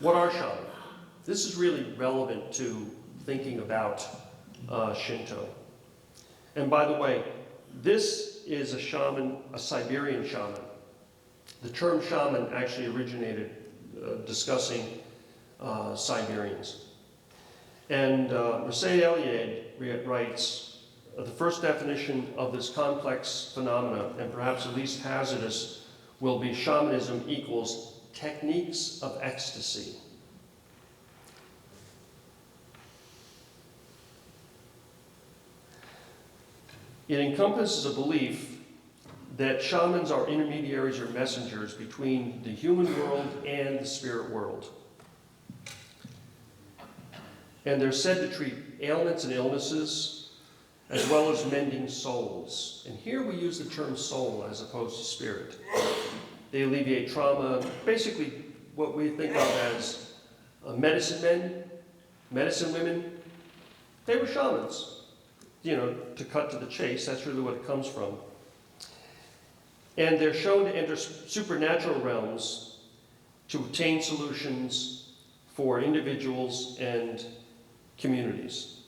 A: What are shaman? This is really relevant to thinking about Shinto. And by the way, this is a shaman, a Siberian shaman. The term shaman actually originated discussing Siberians. And Mercedes Eliade writes, the first definition of this complex phenomena, and perhaps the least hazardous, will be shamanism equals techniques of ecstasy. It encompasses a belief that shamans are intermediaries or messengers between the human world and the spirit world. And they're said to treat ailments and illnesses as well as mending souls. And here we use the term soul as opposed to spirit. They alleviate trauma, basically what we think of as medicine men, medicine women. They were shamans. You know, to cut to the chase, that's really what it comes from. And they're shown to enter supernatural realms to obtain solutions for individuals and communities.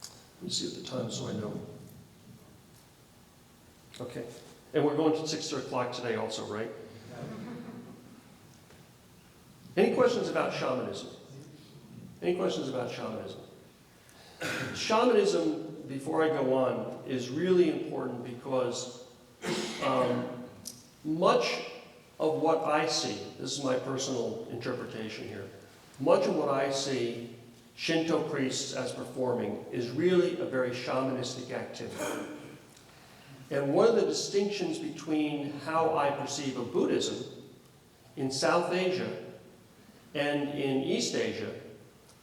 A: Let me see at the time so I know. Okay. And we're going to 6 o'clock today also, right? Any questions about shamanism? Any questions about shamanism? Shamanism, before I go on, is really important because much of what I see, this is my personal interpretation here, much of what I see Shinto priests as performing is really a very shamanistic activity. And one of the distinctions between how I perceive of Buddhism in South Asia and in East Asia,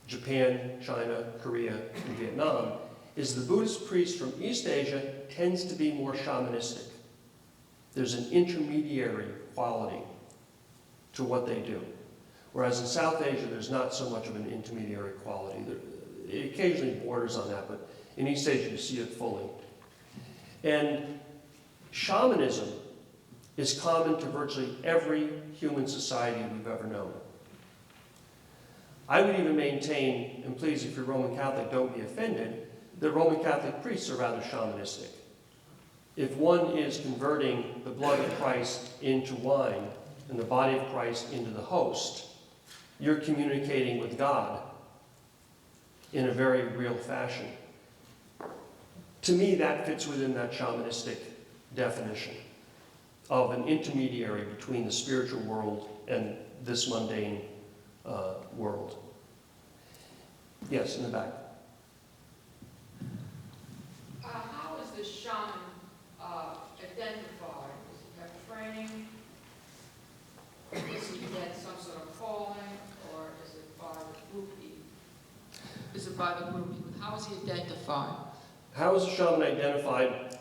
A: Japan, China, Korea, and Vietnam, is the Buddhist priest from East Asia tends to be more shamanistic. There's an intermediary quality to what they do. Whereas in South Asia, there's not so much of an intermediary quality. It occasionally borders on that, but in East Asia, you see it fully. And shamanism is common to virtually every human society we've ever known. I would even maintain, and please, if you're Roman Catholic, don't be offended, that Roman Catholic priests are rather shamanistic. If one is converting the blood of Christ into wine and the body of Christ into the host, you're communicating with God in a very real fashion. To me, that fits within that shamanistic definition of an intermediary between the spiritual world and this mundane world. Yes, in the back.
E: How is the shaman identified? Does he have training? Does he get some sort of calling, or is it by the group?
C: Is it by the group? How is he identified?
A: How is a shaman identified?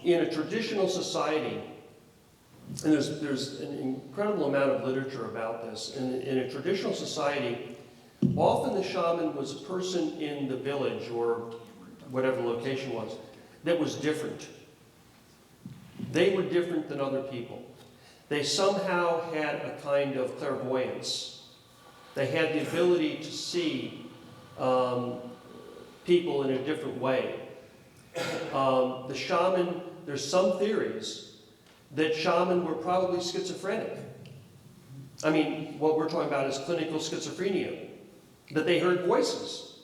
A: In a traditional society, and there's an incredible amount of literature about this. In a traditional society, often the shaman was a person in the village or whatever the location was that was different. They were different than other people. They somehow had a kind of clairvoyance. They had the ability to see people in a different way. The shaman, there's some theories that shaman were probably schizophrenic. I mean, what we're talking about is clinical schizophrenia. That they heard voices,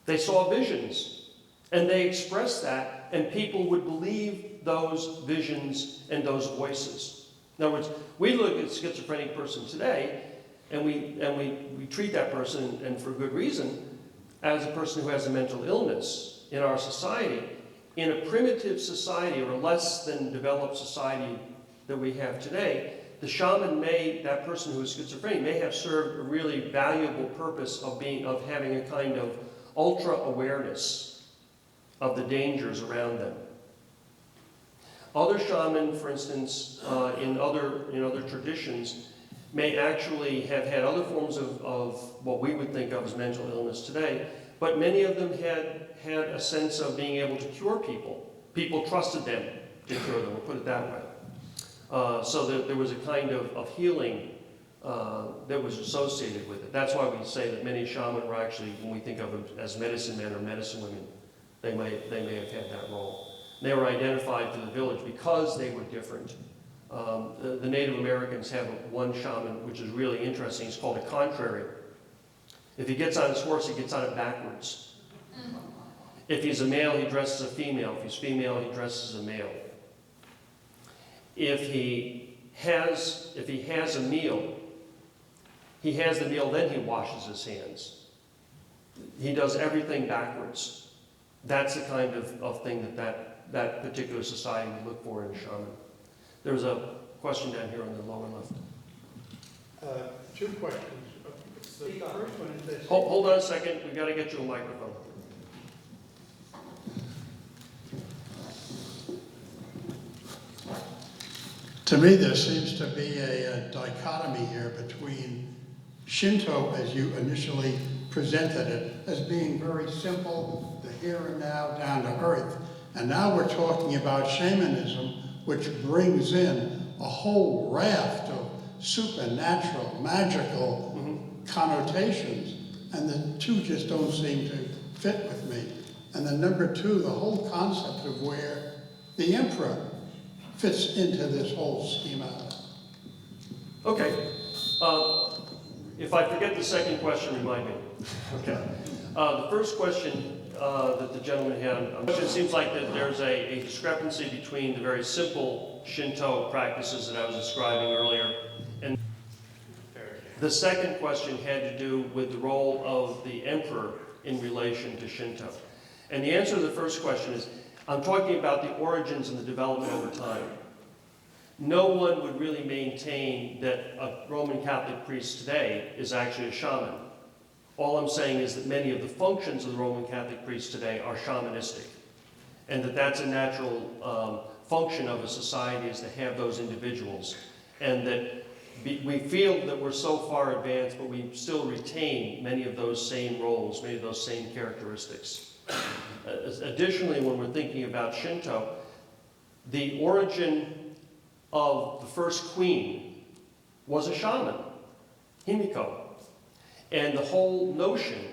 A: they saw visions, and they expressed that, and people would believe those visions and those voices. In other words, we look at a schizophrenic person today, and we treat that person, and for good reason, as a person who has a mental illness in our society. In a primitive society, or a less than developed society that we have today, the shaman that person who is schizophrenic may have served a really valuable purpose of having a kind of ultra-awareness of the dangers around them. Other shamans, for instance, in other traditions, may actually have had other forms of what we would think of as mental illness today, but many of them had a sense of being able to cure people. People trusted them to cure them, we'll put it that way. So that there was a kind of healing that was associated with it. That's why we say that many shaman were actually, when we think of them as medicine men or medicine women, they may have had that role. They were identified to the village because they were different. The Native Americans have one shaman, which is really interesting. It's called a contrary. If he gets on his horse, he gets on it backwards. If he's a male, he dresses a female. If he's female, he dresses a male. If he has a meal, he has the meal, then he washes his hands. He does everything backwards. That's the kind of thing that particular society would look for in a shaman. There's a question down here on the lower left.
F: Two questions. The first one is this.
A: Hold on a second. We've got to get you a microphone.
F: To me, there seems to be a dichotomy here between Shinto, as you initially presented it, as being very simple, the here and now, down to earth. And now we're talking about shamanism, which brings in a whole raft of supernatural, magical connotations, and the two just don't seem to fit with me. And then number two, the whole concept of where the emperor fits into this whole schema.
A: Okay. If I forget the second question, remind me. Okay. The first question that the gentleman had, it seems like that there's a discrepancy between the very simple Shinto practices that I was describing earlier, and the second question had to do with the role of the emperor in relation to Shinto. And the answer to the first question is, I'm talking about the origins and the development over time. No one would really maintain that a Roman Catholic priest today is actually a shaman. All I'm saying is that many of the functions of the Roman Catholic priest today are shamanistic, and that that's a natural function of a society, is to have those individuals, and that we feel that we're so far advanced, but we still retain many of those same roles, many of those same characteristics. Additionally, when we're thinking about Shinto, the origin of the first queen was a shaman, Himiko. And the whole notion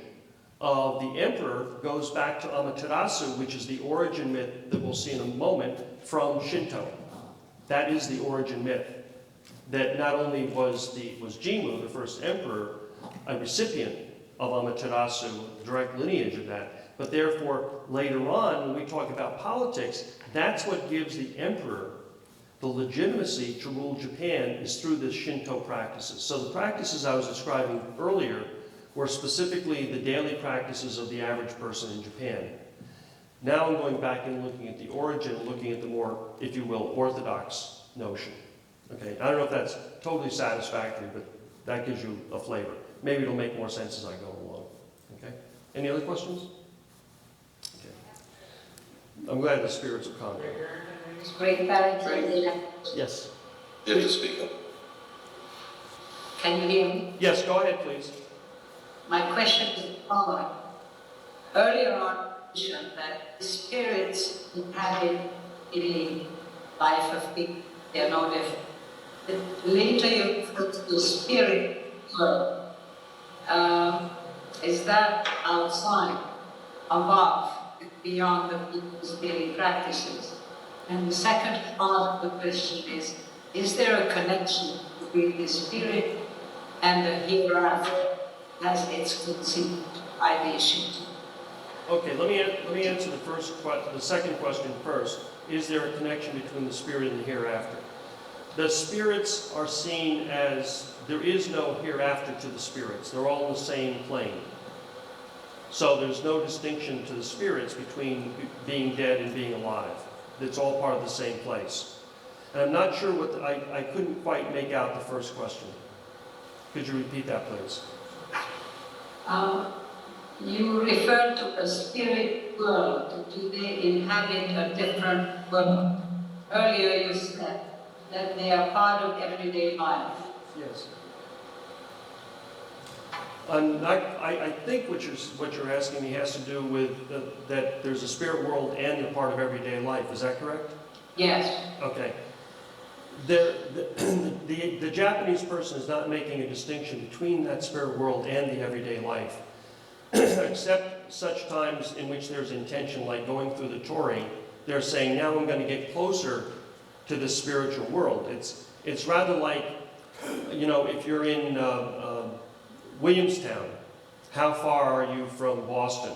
A: of the emperor goes back to Amaterasu, which is the origin myth that we'll see in a moment from Shinto. That is the origin myth. That not only was Jimmu, the first emperor, a recipient of Amaterasu, direct lineage of that, but therefore later on, when we talk about politics, that's what gives the emperor the legitimacy to rule Japan, is through the Shinto practices. So the practices I was describing earlier were specifically the daily practices of the average person in Japan. Now I'm going back and looking at the origin, looking at the more, if you will, orthodox notion. Okay, I don't know if that's totally satisfactory, but that gives you a flavor. Maybe it'll make more sense as I go along. Okay, any other questions? Okay, I'm glad the spirits are calm.
G: Great clarity.
A: Yes.
H: You have to speak up.
G: Can you hear me?
A: Yes, go ahead, please.
G: My question is the following. Earlier on, you mentioned that the spirits inhabit the life of people. They are no different. But later you put the spirit world. Is that outside, above, beyond the people's daily practices? And the second part of the question is there a connection between the spirit and the hereafter as it's conceived by the Shinto?
A: Okay, let me answer the second question first. Is there a connection between the spirit and the hereafter? The spirits are seen as, there is no hereafter to the spirits. They're all in the same plane. So there's no distinction to the spirits between being dead and being alive. It's all part of the same place. And I'm not sure what, I couldn't quite make out the first question. Could you repeat that, please?
G: You referred to a spirit world. Do they inhabit a different world? Earlier you said that they are part of everyday life.
A: Yes. I think what you're asking me has to do with that there's a spirit world and a part of everyday life. Is that correct?
G: Yes.
A: Okay. The Japanese person is not making a distinction between that spirit world and the everyday life, except such times in which there's intention, like going through the Torii. They're saying, now I'm going to get closer to this spiritual world. It's rather like, you know, if you're in Williamstown, how far are you from Boston?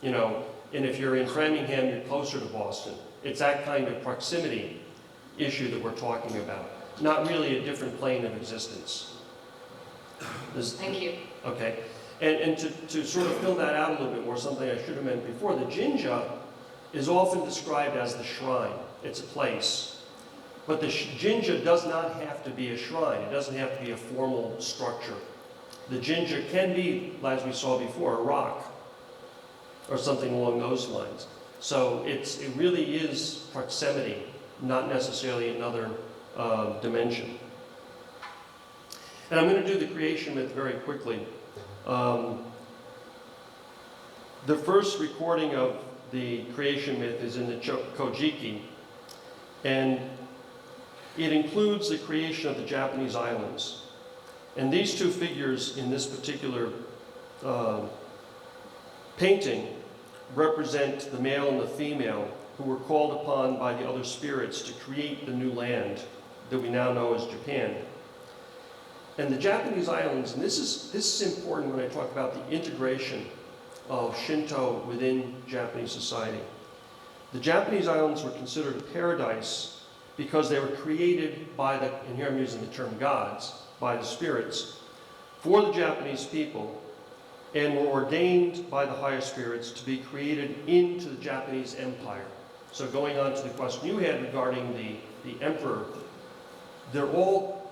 A: You know, and if you're in Framingham, you're closer to Boston. It's that kind of proximity issue that we're talking about, not really a different plane of existence.
G: Thank you.
A: Okay, and to sort of fill that out a little bit more, something I should have meant before, the jinja is often described as the shrine. It's a place. But the jinja does not have to be a shrine. It doesn't have to be a formal structure. The jinja can be, as we saw before, a rock or something along those lines. So it really is proximity, not necessarily another dimension. And I'm going to do the creation myth very quickly. The first recording of the creation myth is in the Kojiki, and it includes the creation of the Japanese islands. And these two figures in this particular painting represent the male and the female who were called upon by the other spirits to create the new land that we now know as Japan. And the Japanese islands, and this is important when I talk about the integration of Shinto within Japanese society. The Japanese islands were considered a paradise because they were created by the, and here I'm using the term gods, by the spirits, for the Japanese people, and were ordained by the higher spirits to be created into the Japanese empire. So going on to the question you had regarding the emperor, they're all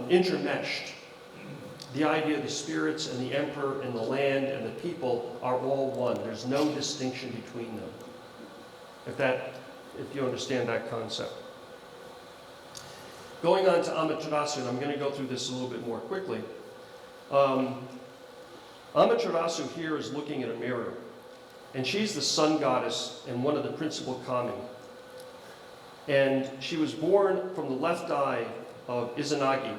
A: intermeshed. The idea of the spirits and the emperor and the land and the people are all one. There's no distinction between them. If you understand that concept. Going on to Amaterasu, and I'm going to go through this a little bit more quickly. Amaterasu here is looking at a mirror, and she's the sun goddess and one of the principal kami. And she was born from the left eye of Izanagi,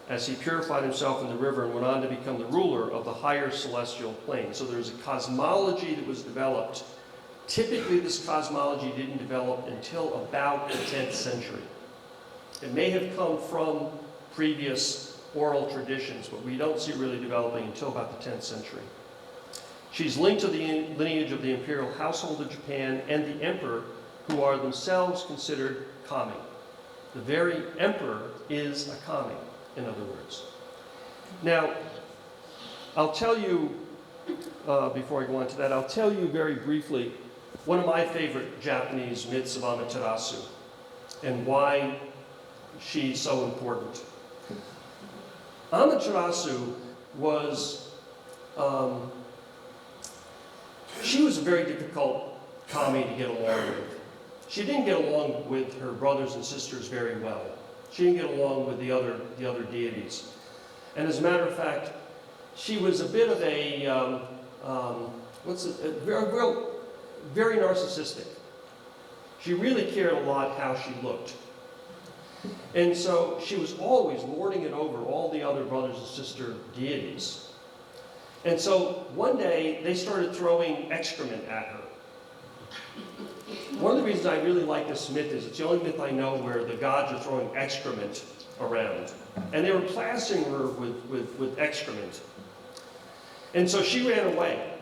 A: as he purified himself in the river and went on to become the ruler of the higher celestial plane. So there's a cosmology that was developed. Typically, this cosmology didn't develop until about the 10th century. It may have come from previous oral traditions, but we don't see it really developing until about the 10th century. She's linked to the lineage of the imperial household of Japan and the emperor, who are themselves considered kami. The very emperor is a kami, in other words. Now, I'll tell you, before I go on to that, I'll tell you very briefly one of my favorite Japanese myths of Amaterasu and why she's so important. Amaterasu was, she was a very difficult kami to get along with. She didn't get along with her brothers and sisters very well. She didn't get along with the other deities. And as a matter of fact, she was a bit of a, very narcissistic. She really cared a lot how she looked. And so she was always lording it over all the other brothers and sister deities. And so one day they started throwing excrement at her. One of the reasons I really like this myth is it's the only myth I know where the gods are throwing excrement around. And they were plastering her with excrement. And so she ran away,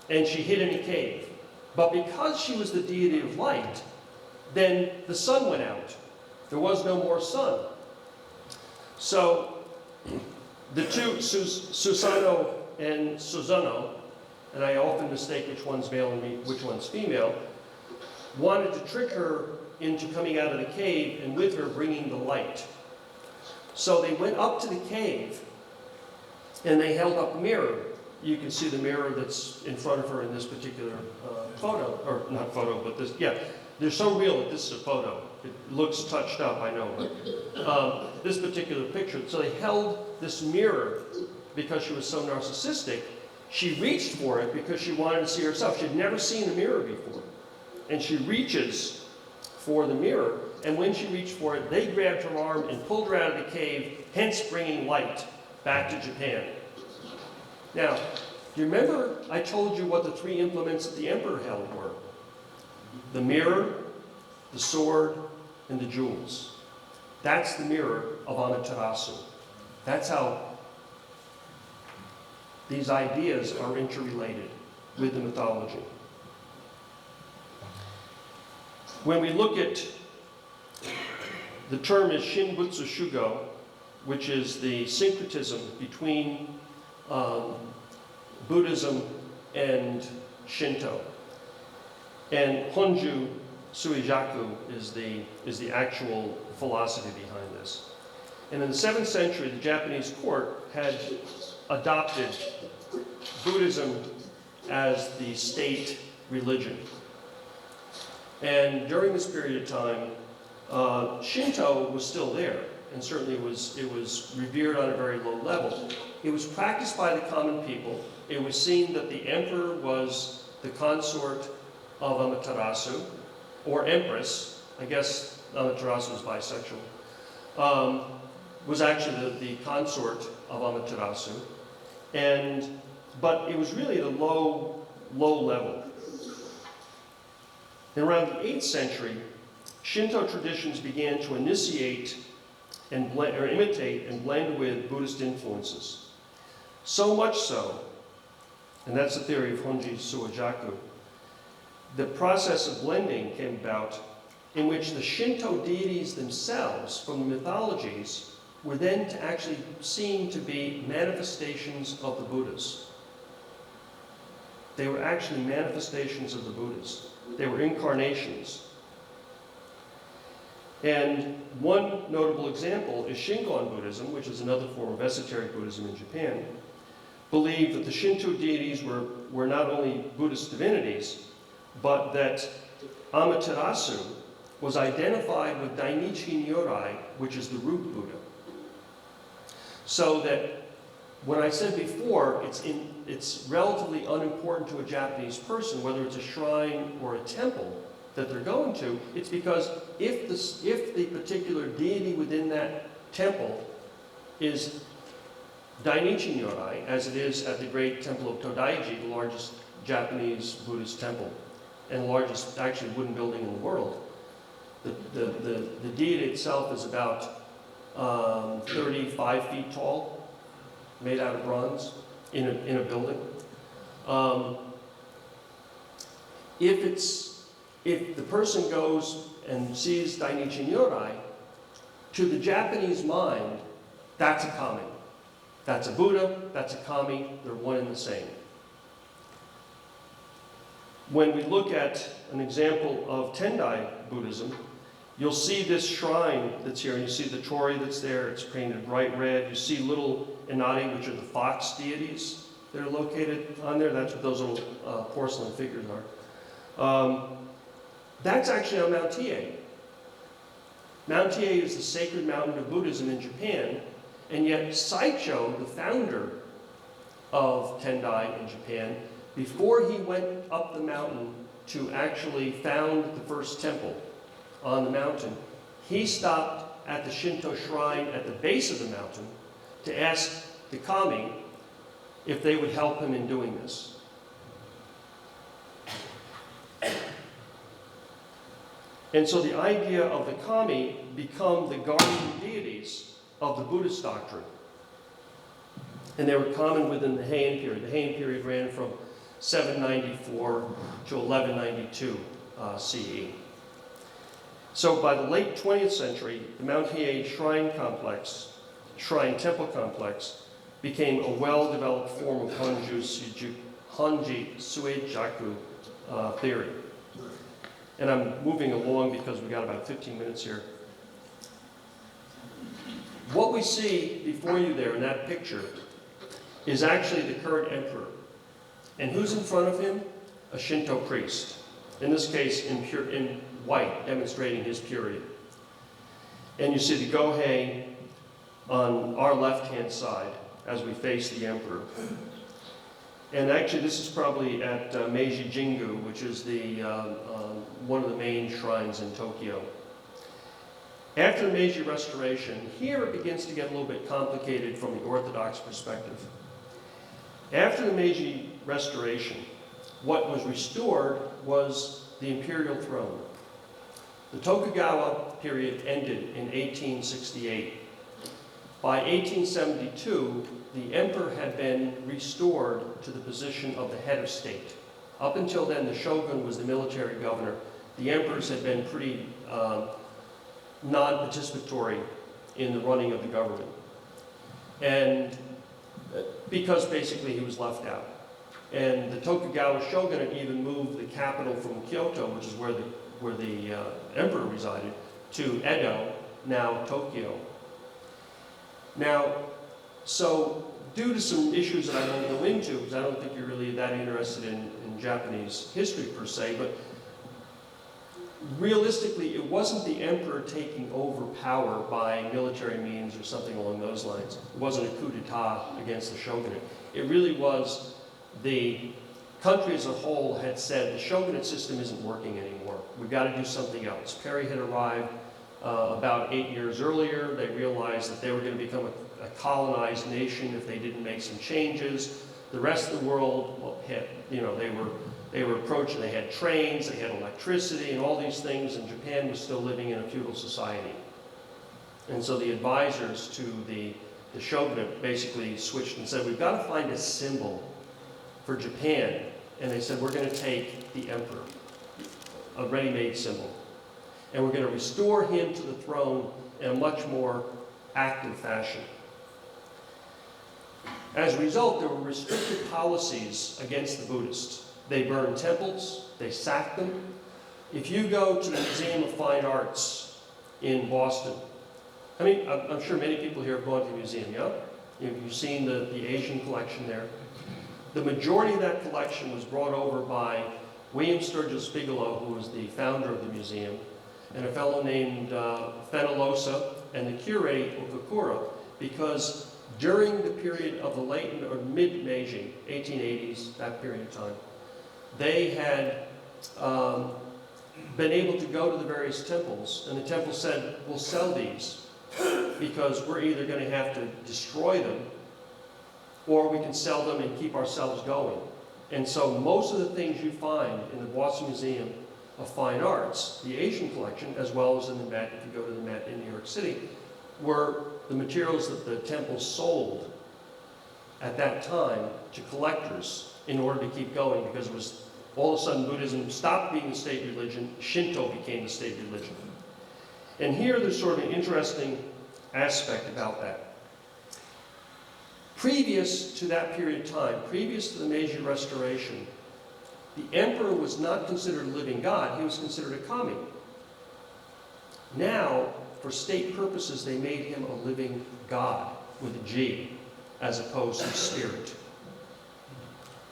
A: and she hid in a cave. But because she was the deity of light, then the sun went out. There was no more sun. So the two, Susano and Susanoo, and I often mistake which one's male and which one's female, wanted to trick her into coming out of the cave and with her bringing the light. So they went up to the cave and they held up a mirror. You can see the mirror that's in front of her in this particular photo, or not photo, but this, yeah. They're so real that this is a photo. It looks touched up, I know, but this particular picture, so they held this mirror because she was so narcissistic. She reached for it because she wanted to see herself. She had never seen a mirror before. And she reaches for the mirror, and when she reached for it, they grabbed her arm and pulled her out of the cave, hence bringing light back to Japan. Now, do you remember I told you what the three implements that the emperor held were? The mirror, the sword, and the jewels. That's the mirror of Amaterasu. That's how these ideas are interrelated with the mythology. When we look at, the term is Shinbutsu Shugo, which is the syncretism between Buddhism and Shinto. And Honju Suijaku is the actual philosophy behind this. And in the 7th century, the Japanese court had adopted Buddhism as the state religion. And during this period of time, Shinto was still there, and certainly it was revered on a very low level. It was practiced by the common people. It was seen that the emperor was the consort of Amaterasu, or empress. I guess Amaterasu was bisexual. Was actually the consort of Amaterasu, but it was really at a low level. And around the 8th century, Shinto traditions began to initiate and imitate and blend with Buddhist influences. So much so, and that's the theory of Honji Suijaku, the process of blending came about in which the Shinto deities themselves from the mythologies were then actually seen to be manifestations of the Buddhas. They were actually manifestations of the Buddhas. They were incarnations. And one notable example is Shingon Buddhism, which is another form of esoteric Buddhism in Japan, believed that the Shinto deities were not only Buddhist divinities, but that Amaterasu was identified with Dainichi Nyorai, which is the root Buddha. So that when I said before, it's relatively unimportant to a Japanese person, whether it's a shrine or a temple that they're going to, it's because if the particular deity within that temple is Dainichi Nyorai, as it is at the great temple of Todaiji, the largest Japanese Buddhist temple, and the largest actually wooden building in the world, the deity itself is about 35 feet tall, made out of bronze, in a building. If the person goes and sees Dainichi Nyorai, to the Japanese mind, that's a kami. That's a Buddha, that's a kami, they're one and the same. When we look at an example of Tendai Buddhism, you'll see this shrine that's here, and you see the torii that's there, it's painted bright red. You see little inari, which are the fox deities that are located on there. That's what those little porcelain figures are. That's actually on Mount Hiei. Mount Hiei is the sacred mountain of Buddhism in Japan, and yet Saicho, the founder of Tendai in Japan, before he went up the mountain to actually found the first temple on the mountain, he stopped at the Shinto shrine at the base of the mountain to ask the kami if they would help him in doing this. And so the idea of the kami become the guardian deities of the Buddhist doctrine. And they were common within the Heian period. The Heian period ran from 794 to 1192 CE. So by the late 20th century, the Mount Hiei shrine temple complex, became a well-developed form of Honji Suijaku theory. And I'm moving along because we've got about 15 minutes here. What we see before you there in that picture is actually the current emperor. And who's in front of him? A Shinto priest. In this case, in white, demonstrating his purity. And you see the Gohei on our left-hand side as we face the emperor. And actually, this is probably at Meiji Jingu, which is the one of the main shrines in Tokyo. After the Meiji Restoration, here it begins to get a little bit complicated from the Orthodox perspective. After the Meiji Restoration, what was restored was the imperial throne. The Tokugawa period ended in 1868. By 1872, the emperor had been restored to the position of the head of state. Up until then, the shogun was the military governor. The emperors had been pretty non-participatory in the running of the government. And because basically he was left out. And the Tokugawa shogunate even moved the capital from Kyoto, which is where the emperor resided, to Edo, now Tokyo. Now, so due to some issues that I won't go into, because I don't think you're really that interested in Japanese history per se, but realistically, it wasn't the emperor taking over power by military means or something along those lines. It wasn't a coup d'etat against the shogunate. It really was the country as a whole had said the shogunate system isn't working anymore. We've got to do something else. Perry had arrived about 8 years earlier. They realized that they were going to become a colonized nation if they didn't make some changes. The rest of the world, well, had, you know, they were approaching, they had trains, they had electricity and all these things, and Japan was still living in a feudal society. And so the advisors to the shogunate basically switched and said, we've got to find a symbol for Japan. And they said, we're going to take the emperor, a ready-made symbol, and we're going to restore him to the throne in a much more active fashion. As a result, there were restricted policies against the Buddhists. They burned temples, they sacked them. If you go to the Museum of Fine Arts in Boston, I mean, I'm sure many people here have gone to the museum, yeah? You've seen the Asian collection there. The majority of that collection was brought over by William Sturgis Bigelow, who was the founder of the museum, and a fellow named Fenollosa, and the curate Okakura, because during the period of the late or mid-Meiji, 1880s, that period of time, they had been able to go to the various temples, and the temple said, we'll sell these because we're either going to have to destroy them or we can sell them and keep ourselves going. And so most of the things you find in the Boston Museum of Fine Arts, the Asian collection, as well as in the Met, if you go to the Met in New York City, were the materials that the temple sold at that time to collectors in order to keep going, because it was all of a sudden Buddhism stopped being the state religion, Shinto became the state religion. And here there's sort of an interesting aspect about that. Previous to that period of time, previous to the Meiji Restoration, the emperor was not considered a living god, he was considered a kami. Now, for state purposes, they made him a living god with a G, as opposed to spirit.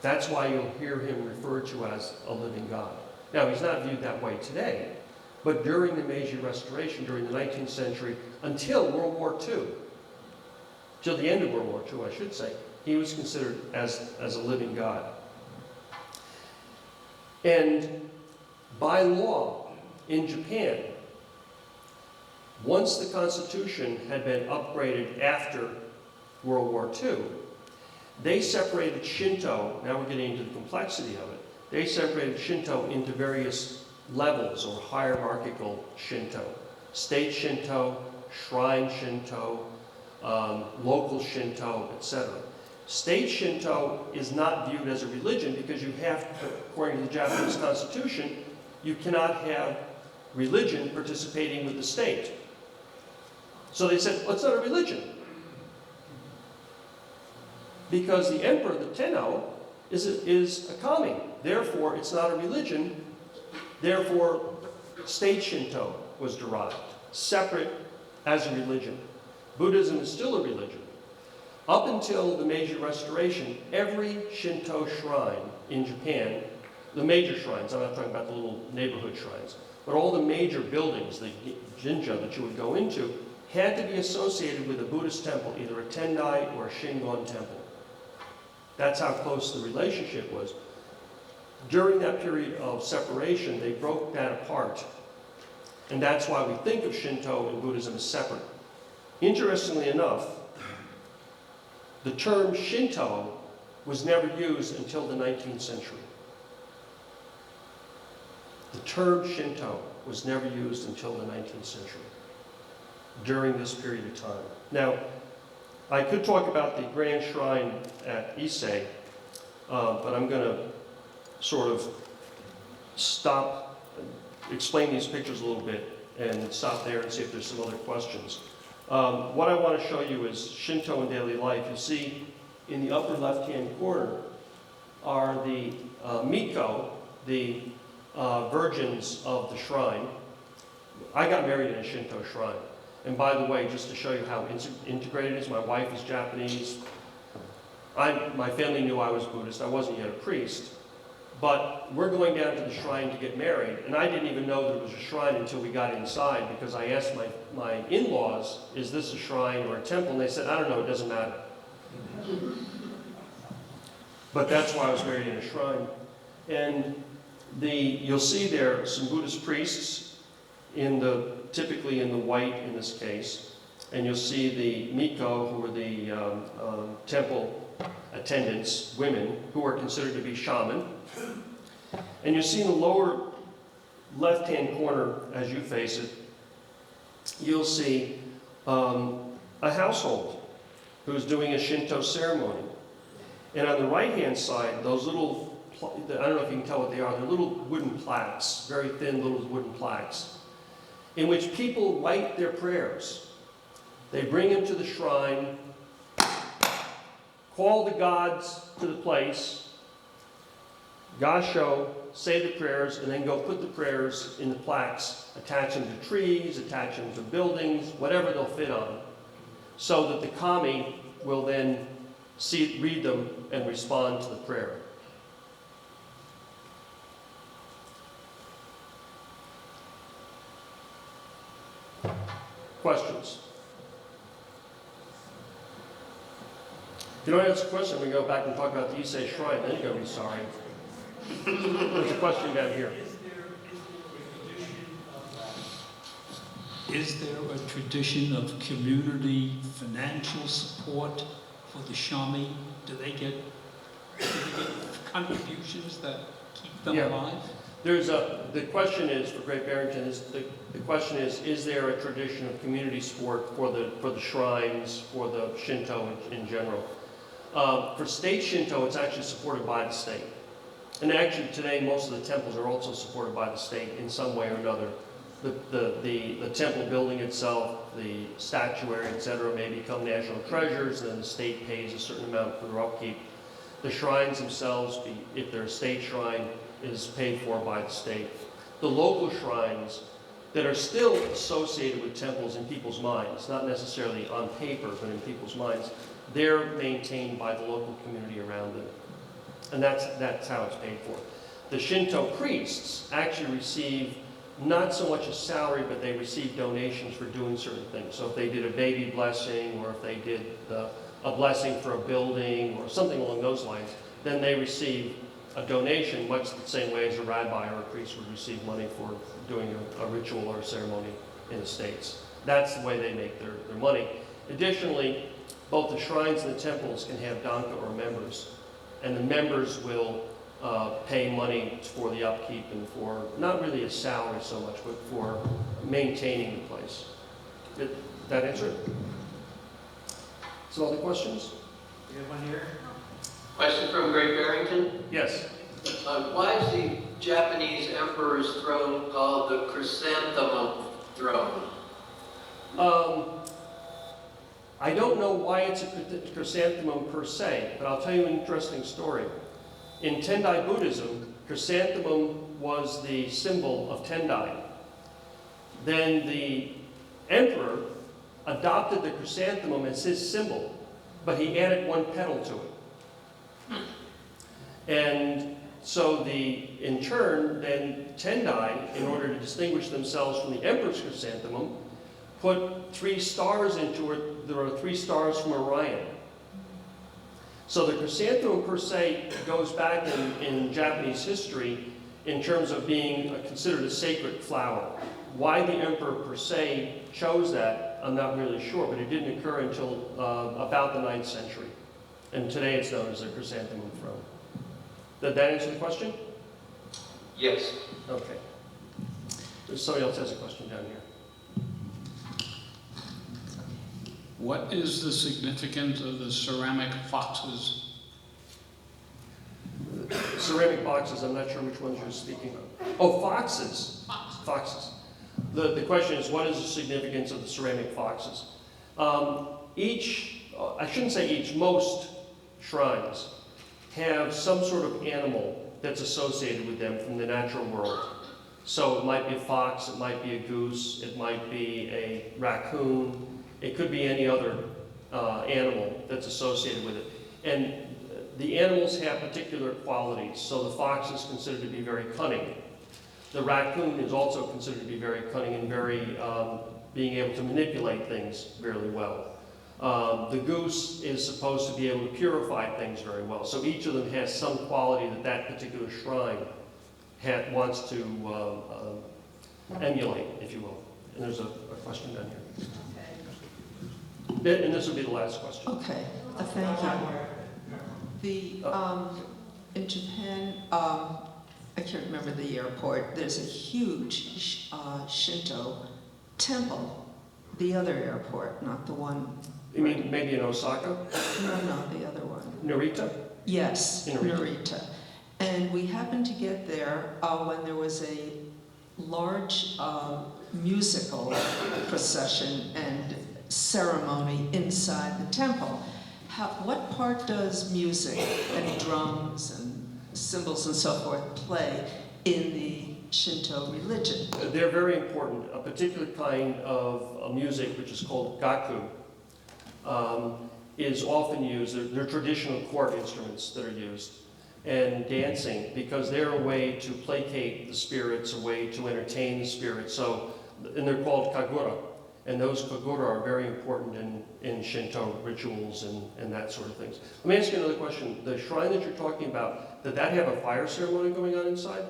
A: That's why you'll hear him referred to as a living god. Now, he's not viewed that way today, but during the Meiji Restoration, during the 19th century, until World War II, till the end of World War II, I should say, he was considered as a living god. And by law, in Japan, once the Constitution had been upgraded after World War II, they separated Shinto, now we're getting into the complexity of it, they separated Shinto into various levels or hierarchical Shinto. State Shinto, Shrine Shinto, local Shinto, etc. State Shinto is not viewed as a religion because you have, according to the Japanese Constitution, you cannot have religion participating with the state. So they said, well, it's not a religion. Because the emperor, the Tenno, is a kami. Therefore, it's not a religion. Therefore, state Shinto was derived, separate as a religion. Buddhism is still a religion. Up until the Meiji Restoration, every Shinto shrine in Japan, the major shrines, I'm not talking about the little neighborhood shrines, but all the major buildings, the jinja that you would go into, had to be associated with a Buddhist temple, either a Tendai or a Shingon temple. That's how close the relationship was. During that period of separation, they broke that apart. And that's why we think of Shinto and Buddhism as separate. Interestingly enough, the term Shinto was never used until the 19th century. The term Shinto was never used until the 19th century, during this period of time. Now, I could talk about the grand shrine at Ise, but I'm going to sort of stop, explain these pictures a little bit, and stop there and see if there's some other questions. What I want to show you is Shinto in daily life. You see in the upper left-hand corner are the Miko, the virgins of the shrine. I got married in a Shinto shrine. And by the way, just to show you how integrated it is, my wife is Japanese. My family knew I was Buddhist. I wasn't yet a priest. But we're going down to the shrine to get married, and I didn't even know that it was a shrine until we got inside, because I asked my in-laws, is this a shrine or a temple? And they said, I don't know, it doesn't matter. But that's why I was married in a shrine. And you'll see there some Buddhist priests, typically in the white in this case, and you'll see the Miko, who are the temple attendants, women, who are considered to be shaman. And you see in the lower left-hand corner, as you face it, you'll see a household who's doing a Shinto ceremony. And on the right-hand side, those little, I don't know if you can tell what they are, they're little wooden plaques, very thin little wooden plaques, in which people write their prayers. They bring them to the shrine, call the gods to the place, gasho, say the prayers, and then go put the prayers in the plaques, attach them to trees, attach them to buildings, whatever they'll fit on, so that the kami will then read them and respond to the prayer. Questions? If you don't answer a question, we go back and talk about the Ise Shrine, then you're going to be sorry. There's a question down here.
B: Is there a tradition of community financial support for the Shami? Do they get contributions that keep them alive?
A: The question is, for Great Barrington, the question is there a tradition of community support for the shrines, for the Shinto in general? For state Shinto, it's actually supported by the state. And actually today, most of the temples are also supported by the state in some way or another. The temple building itself, the statuary, etc., may become national treasures, and then the state pays a certain amount for their upkeep. The shrines themselves, if they're a state shrine, is paid for by the state. The local shrines that are still associated with temples in people's minds, not necessarily on paper, but in people's minds, they're maintained by the local community around them. And that's how it's paid for. The Shinto priests actually receive not so much a salary, but they receive donations for doing certain things. So if they did a baby blessing, or if they did a blessing for a building, or something along those lines, then they receive a donation, much the same way as a rabbi or a priest would receive money for doing a ritual or a ceremony in the States. That's the way they make their money. Additionally, both the shrines and the temples can have danka or members, and the members will pay money for the upkeep and for, not really a salary so much, but for maintaining the place. Did that answer it? Some other questions?
H: You have one here? Question from Great Barrington.
A: Yes.
H: Why is the Japanese emperor's throne called the chrysanthemum throne?
A: I don't know why it's a chrysanthemum per se, but I'll tell you an interesting story. In Tendai Buddhism, chrysanthemum was the symbol of Tendai. Then the emperor adopted the chrysanthemum as his symbol, but he added one petal to it. And So in turn, then Tendai, in order to distinguish themselves from the emperor's chrysanthemum, put 3 stars into it. There are 3 stars from Orion. So the chrysanthemum per se goes back in Japanese history in terms of being considered a sacred flower. Why the emperor per se chose that, I'm not really sure, but it didn't occur until about the 9th century. And today it's known as a chrysanthemum throne. Did that answer the question?
H: Yes.
A: Okay. Somebody else has a question down here.
B: What is the significance of the ceramic foxes?
A: Ceramic boxes, I'm not sure which ones you're speaking of. Oh, foxes. Foxes. The question is, what is the significance of the ceramic foxes? I shouldn't say each, most shrines have some sort of animal that's associated with them from the natural world. So it might be a fox, it might be a goose, it might be a raccoon, it could be any other animal that's associated with it. And the animals have particular qualities. So the fox is considered to be very cunning. The raccoon is also considered to be very cunning and very being able to manipulate things really well. The goose is supposed to be able to purify things very well. So each of them has some quality that that particular shrine wants to emulate, if you will. And there's a question down here. And this will be the last question.
I: Okay, thank you. In Japan, I can't remember the airport, there's a huge Shinto temple. The other airport, not the one.
A: You mean maybe in Osaka?
I: No, the other one.
A: Narita?
I: Yes,
A: In
I: Narita. And we happened to get there when there was a large musical procession and ceremony inside the temple. What part does music and drums and cymbals and so forth play in the Shinto religion?
A: They're very important. A particular kind of music, which is called gaku, is often used. They're traditional court instruments that are used. And dancing, because they're a way to placate the spirits, a way to entertain the spirits. And they're called kagura. And those kagura are very important in Shinto rituals and that sort of things. Let me ask you another question. The shrine that you're talking about, did that have a fire ceremony going on inside?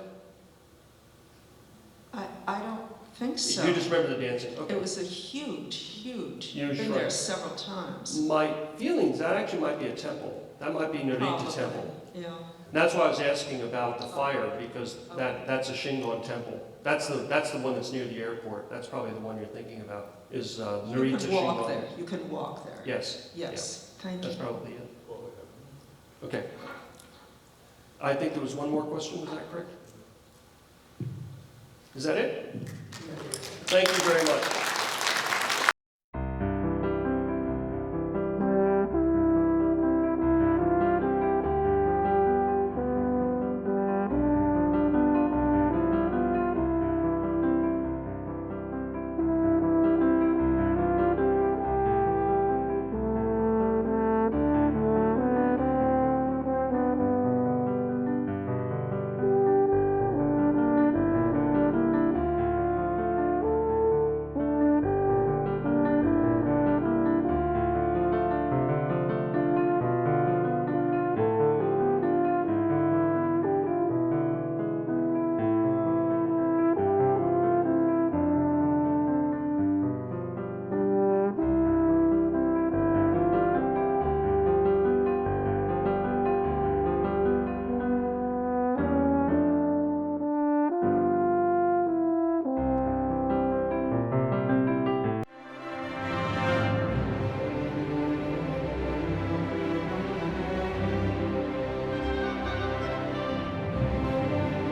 I: I don't think so.
A: You just remember the dancing? Okay.
I: It was a huge, been
A: shrine.
I: there several times.
A: My feelings, that actually might be a temple. That might be Narita
I: Probably,
A: Temple.
I: yeah.
A: And that's why I was asking about the fire, because that's a Shingon temple. That's the one that's near the airport. That's probably the one you're thinking about, is Narita
I: You can walk
A: Shingon.
I: there. You can walk there.
A: Yes.
I: Yes. Thank
A: That's
I: you.
A: probably it. Okay. I think there was one more question, was that correct? Is that it? Thank you very much.